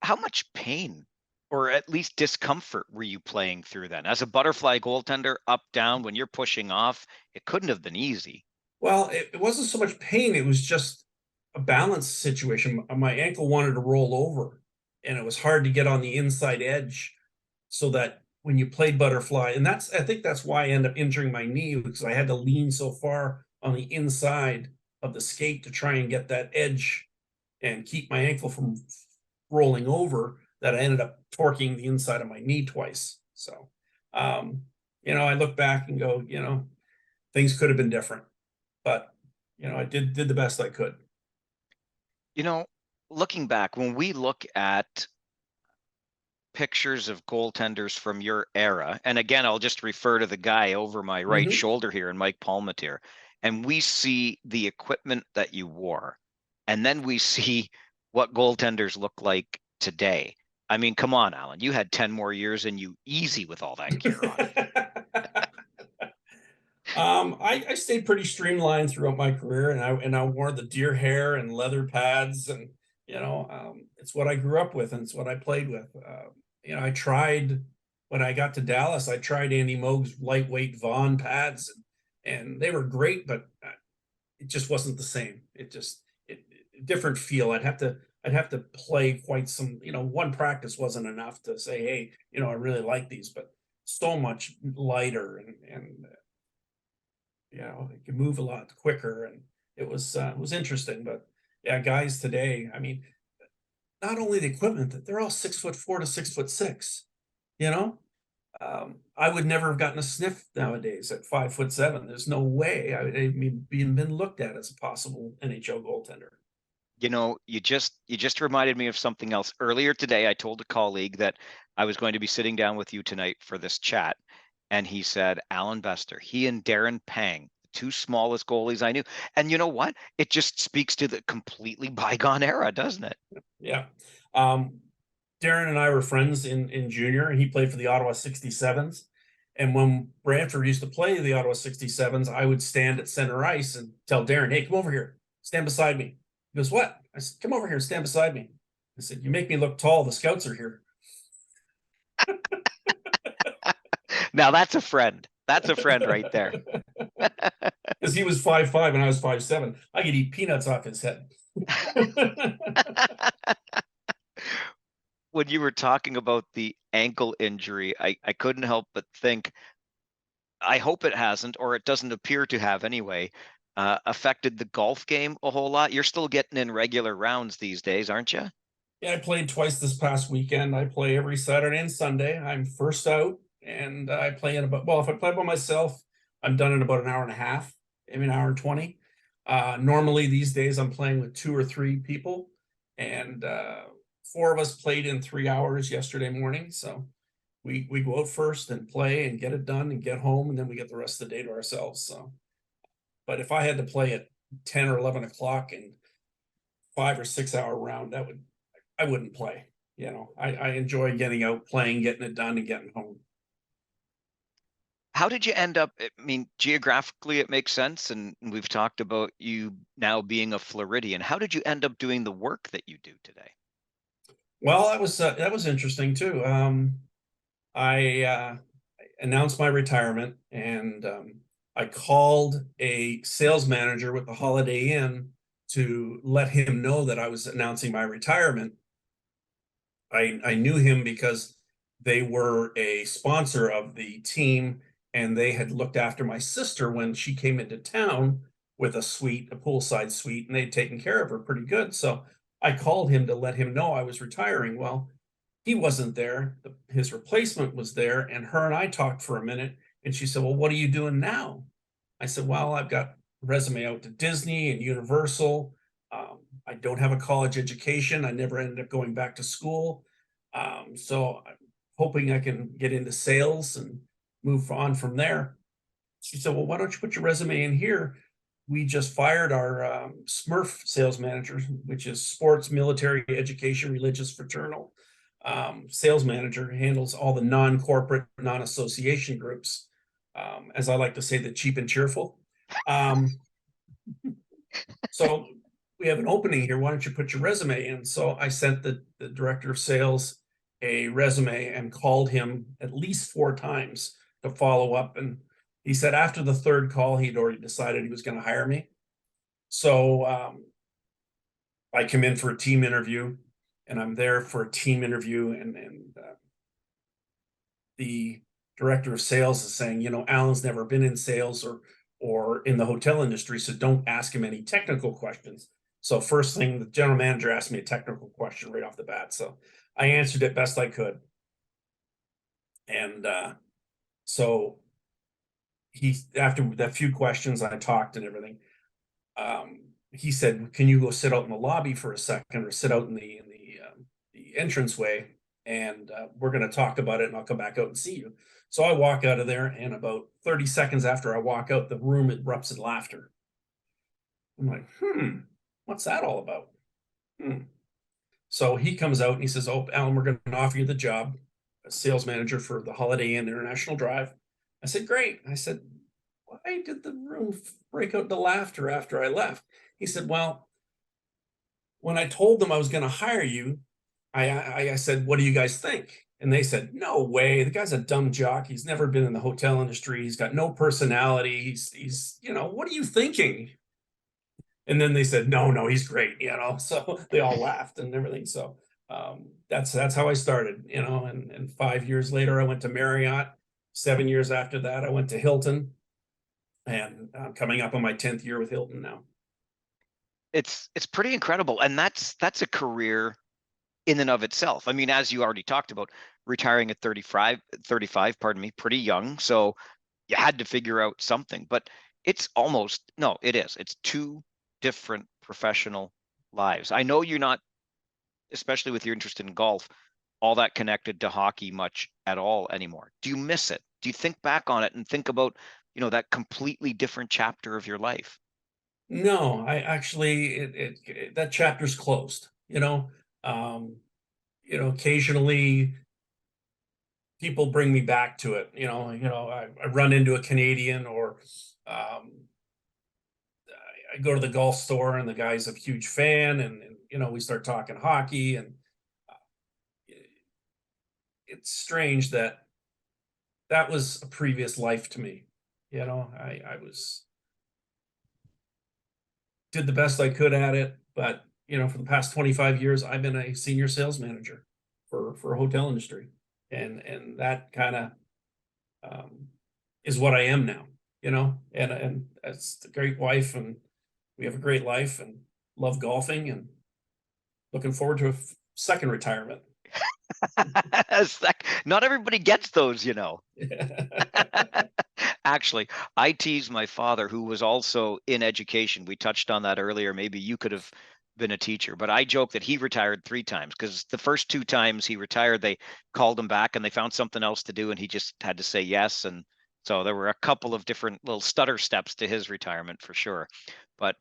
How much pain or at least discomfort were you playing through then? As a butterfly goaltender, up, down, when you're pushing off, it couldn't have been easy. Well, it wasn't so much pain. It was just a balance situation. My ankle wanted to roll over, and it was hard to get on the inside edge so that when you played butterfly, and I think that's why I ended up injuring my knee, because I had to lean so far on the inside of the skate to try and get that edge and keep my ankle from rolling over, that I ended up torquing the inside of my knee twice. So, I look back and go, things could have been different, but I did the best I could. You know, looking back, when we look at pictures of goaltenders from your era, and again, I'll just refer to the guy over my right Mhm. shoulder here, and Mike Palmatier, and we see the equipment that you wore, and then we see what goaltenders look like today. I mean, come on, Allan, you had 10 more years in you easy with all that gear on. I stayed pretty streamlined throughout my career, and I wore the deer hair and leather pads, and it's what I grew up with, and it's what I played with. I tried when I got to Dallas. I tried Andy Moog's lightweight Vaughn pads, and they were great, but it just wasn't the same. Different feel. I'd have to play quite some. One practice wasn't enough to say, hey, I really like these, but so much lighter, and it can move a lot quicker, and it was interesting. But yeah, guys today, I mean, not only the equipment, that they're all 6'4" to 6'6". You know, I would never have gotten a sniff nowadays at 5'7". There's no way I would even been looked at as a possible NHL goaltender. You just reminded me of something else. Earlier today, I told a colleague that I was going to be sitting down with you tonight for this chat, and he said Allan Bester, he and Darren Pang, the two smallest goalies I knew. And you know what? It just speaks to the completely bygone era, doesn't it? Yeah. Darren and I were friends in junior, and he played for the Ottawa 67s. And when Brantford used to play the Ottawa 67s, I would stand at center ice and tell Darren, hey, come over here, stand beside me. He goes, what? I said, come over here and stand beside me. I said, you make me look tall. The scouts are here. Now that's a friend. That's a friend right there. Because he was 5'5" and I was 5'7". I could eat peanuts off his head. When you were talking about the ankle injury, I couldn't help but think, I hope it hasn't, or it doesn't appear to have anyway, affected the golf game a whole lot. You're still getting in regular rounds these days, aren't you? Yeah, I played twice this past weekend. I play every Saturday and Sunday. I'm first out, and I play in about, well, if I play by myself, I'm done in about an hour and a half, maybe an hour and 20. Normally these days I'm playing with 2 or 3 people, and 4 of us played in 3 hours yesterday morning. So we go out first and play and get it done and get home, and then we get the rest of the day to ourselves. So, but if I had to play at 10 or 11 o'clock and 5 or 6 hour round, I wouldn't play. I enjoy getting out, playing, getting it done, and getting home. How did you end up? I mean, geographically, it makes sense, and we've talked about you now being a Floridian. How did you end up doing the work that you do today? Well, that was interesting too. I announced my retirement, and I called a sales manager with the Holiday Inn to let him know that I was announcing my retirement. I knew him because they were a sponsor of the team, and they had looked after my sister when she came into town with a suite, a poolside suite, and they'd taken care of her pretty good. So I called him to let him know I was retiring. Well, he wasn't there. His replacement was there, and her and I talked for a minute, and she said, well, what are you doing now? I said, well, I've got a resume out to Disney and Universal. I don't have a college education. I never ended up going back to school. So I'm hoping I can get into sales and move on from there. She said, well, why don't you put your resume in here? We just fired our Smurf sales manager, which is sports, military, education, religious, fraternal. Sales manager handles all the non-corporate, non-association groups. As I like to say, the cheap and cheerful. So we have an opening here. Why don't you put your resume in? So I sent the director of sales a resume and called him at least 4 times to follow up. And he said after the third call, he'd already decided he was going to hire me. So I come in for a team interview, and I'm there for a team interview, and the director of sales is saying, Allan's never been in sales or in the hotel industry, so don't ask him any technical questions. So first thing, the general manager asked me a technical question right off the bat. So I answered it best I could. And so after that few questions, I talked and everything. He said, "Can you go sit out in the lobby for a second, or sit out in the entranceway, and we're going to talk about it, and I'll come back out and see you." So I walk out of there, and about 30 seconds after I walk out, the room erupts in laughter. I'm like, what's that all about? So he comes out and he says, "Oh, Allan, we're going to offer you the job as sales manager for the Holiday Inn International Drive." I said, "Great." I said, "Why did the room break out into laughter after I left?" He said, "Well, when I told them I was going to hire you, I said, 'What do you guys think?' And they said, 'No way. The guy's a dumb jock. He's never been in the hotel industry. He's got no personality. He's what are you thinking?' And then they said, 'No, he's great.'" So they all laughed and everything. So that's how I started. And 5 years later, I went to Marriott. 7 years after that, I went to Hilton, and I'm coming up on my 10th year with Hilton now. It's pretty incredible, and that's a career in and of itself. I mean, as you already talked about, retiring at 35, pardon me, pretty young. So you had to figure out something, but it's two different professional lives. I know you're not, especially with your interest in golf, all that connected to hockey much at all anymore. Do you miss it? Do you think back on it and think about, that completely different chapter of your life? No, I actually that chapter's closed. Occasionally people bring me back to it. I run into a Canadian, or I go to the golf store and the guy's a huge fan, and we start talking hockey, and it's strange that was a previous life to me. I did the best I could at it, but for the past 25 years, I've been a senior sales manager for a hotel industry, and that kind of is what I am now. And that's a great wife, and we have a great life, and love golfing, and looking forward to a second retirement. Not everybody gets those. Actually, I tease my father, who was also in education. We touched on that earlier. Maybe you could have been a teacher, but I joke that he retired 3 times, because the first 2 times he retired, they called him back and they found something else to do, and he just had to say yes. And so there were a couple of different little stutter steps to his retirement, for sure. But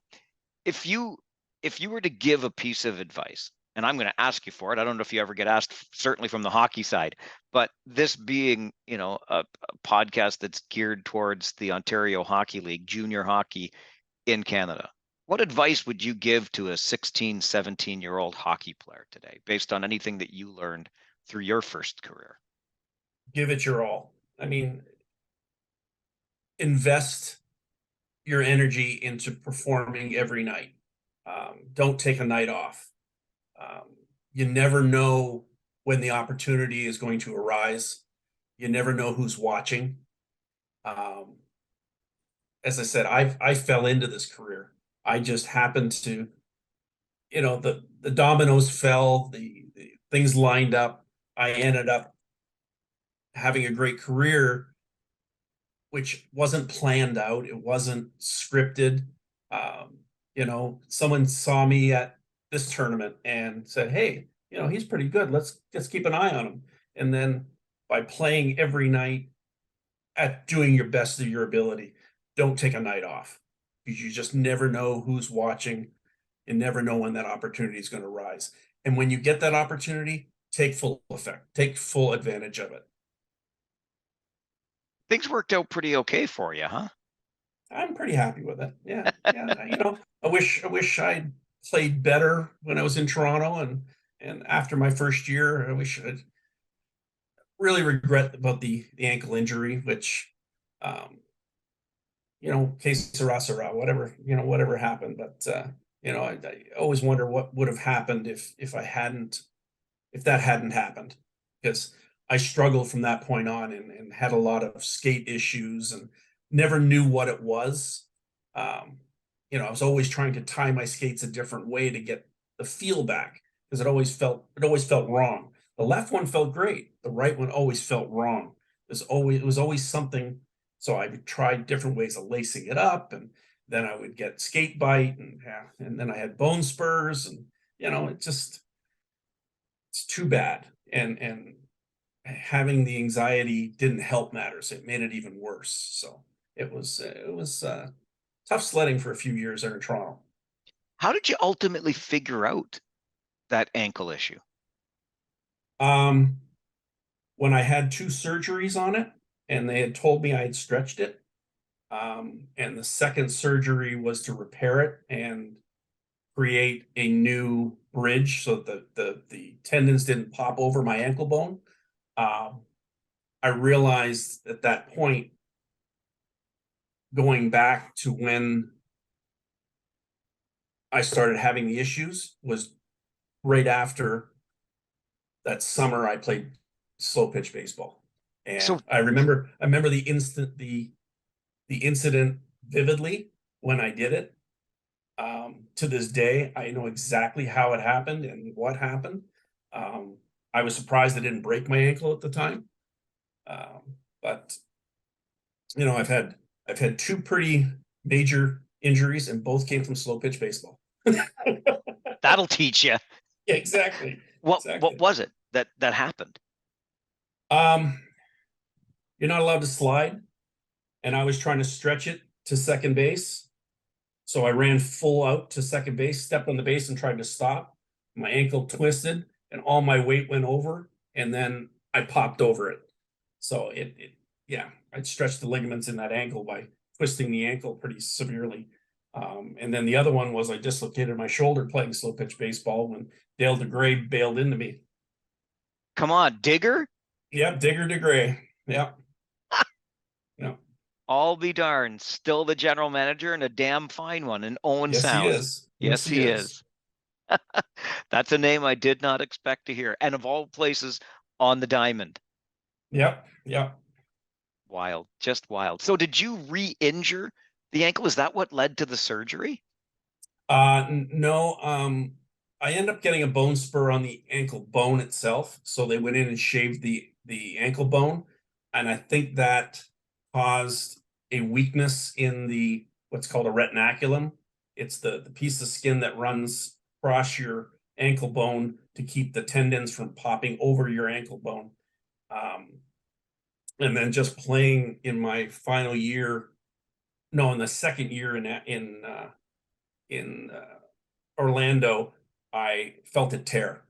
if you were to give a piece of advice, and I'm going to ask you for it, I don't know if you ever get asked, certainly from the hockey side, but this being, a podcast that's geared towards the Ontario Hockey League, junior hockey in Canada, what advice would you give to a 16, 17-year-old hockey player today, based on anything that you learned through your first career? Give it your all. I mean, invest your energy into performing every night. Don't take a night off. You never know when the opportunity is going to arise. You never know who's watching. As I said, I fell into this career. I just happened to, the dominoes fell, the things lined up. I ended up having a great career, which wasn't planned out. It wasn't scripted. Someone saw me at this tournament and said, "Hey, he's pretty good. Let's keep an eye on him." And then by playing every night at doing your best of your ability, don't take a night off, because you just never know who's watching. You never know when that opportunity is going to rise. And when you get that opportunity, take full advantage of it. Things worked out pretty okay for you, huh? I'm pretty happy with it. Yeah. I wish I'd played better when I was in Toronto, and after my first year, I wish I'd really regret about the ankle injury, which, que sera, sera, whatever happened. But, I always wonder what would have happened if that hadn't happened, because I struggled from that point on, and had a lot of skate issues and never knew what it was. I was always trying to tie my skates a different way to get the feel back, because it always felt wrong. The left one felt great. The right one always felt wrong. It was always something. So I would try different ways of lacing it up, and then I would get skate bite, and then I had bone spurs, and it's too bad. And having the anxiety didn't help matters. It made it even worse. So it was tough sledding for a few years there in Toronto. How did you ultimately figure out that ankle issue? Um, when I had 2 surgeries on it, and they had told me I had stretched it, and the second surgery was to repair it and create a new bridge so that the tendons didn't pop over my ankle bone. Um, I realized at that point, going back to when I started having the issues, was right after that summer I played slow pitch baseball. So And I remember the incident vividly when I did it. To this day, I know exactly how it happened and what happened. I was surprised I didn't break my ankle at the time. But I've had 2 pretty major injuries, and both came from slow pitch baseball. that'll teach you. Yeah, exactly. What was it that happened? Um, you're not allowed to slide, and I was trying to stretch it to second base. So I ran full out to second base, stepped on the base, and tried to stop. My ankle twisted, and all my weight went over, and then I popped over it. So yeah, I'd stretched the ligaments in that ankle by twisting the ankle pretty severely. And then the other one was I dislocated my shoulder playing slow pitch baseball when Dale DeGray bailed into me. Come on, Digger. Yep, Digger DeGray. Yep. Yep. I'll be darned. Still the general manager, and a damn fine one, and Owen Yes, he Sound. is. Yes, Yes, he he is. is. That's a name I did not expect to hear. And of all places, on the diamond. Yep. Yep. Wild, just wild. So did you re-injure the ankle? Is that what led to the surgery? No. I ended up getting a bone spur on the ankle bone itself. So they went in and shaved the ankle bone, and I think that caused a weakness in the what's called a retinaculum. It's the piece of skin that runs across your ankle bone to keep the tendons from popping over your ankle bone. Um, and then just playing in my final year, no, in the second year in Orlando, I felt it tear.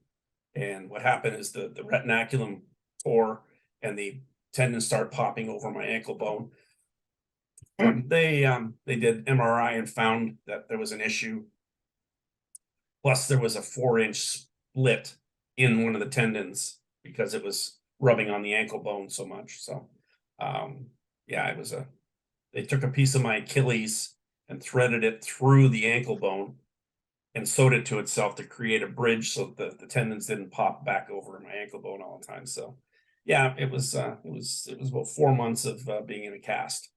And what happened is the retinaculum tore, and the tendons started popping over my ankle bone. They did MRI and found that there was an issue. Plus, there was a 4-inch split in one of the tendons because it was rubbing on the ankle bone so much. So, yeah, they took a piece of my Achilles and threaded it through the ankle bone and sewed it to itself to create a bridge so that the tendons didn't pop back over my ankle bone all the time. So, yeah, it was about 4 months of being in a cast.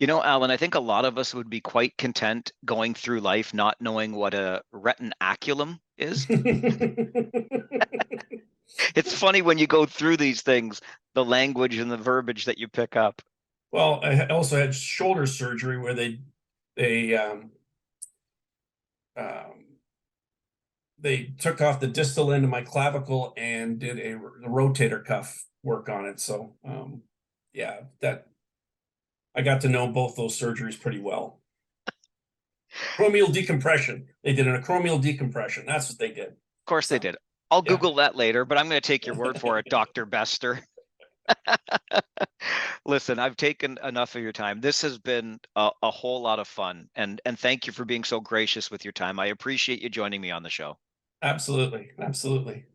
Alan, I think a lot of us would be quite content going through life not knowing what a retinaculum is. It's funny when you go through these things, the language and the verbiage that you pick up. Well, I also had shoulder surgery where they they took off the distal end of my clavicle and did a rotator cuff work on it. So, yeah, that I got to know both those surgeries pretty well. Acromial decompression. They did an acromial decompression. That's what they did. Of course they did. I'll Yeah. Google that later, but I'm going to take your word for it, Dr. Bester. Listen, I've taken enough of your time. This has been a whole lot of fun, and thank you for being so gracious with your time. I appreciate you joining me on the show. Absolutely. Absolutely.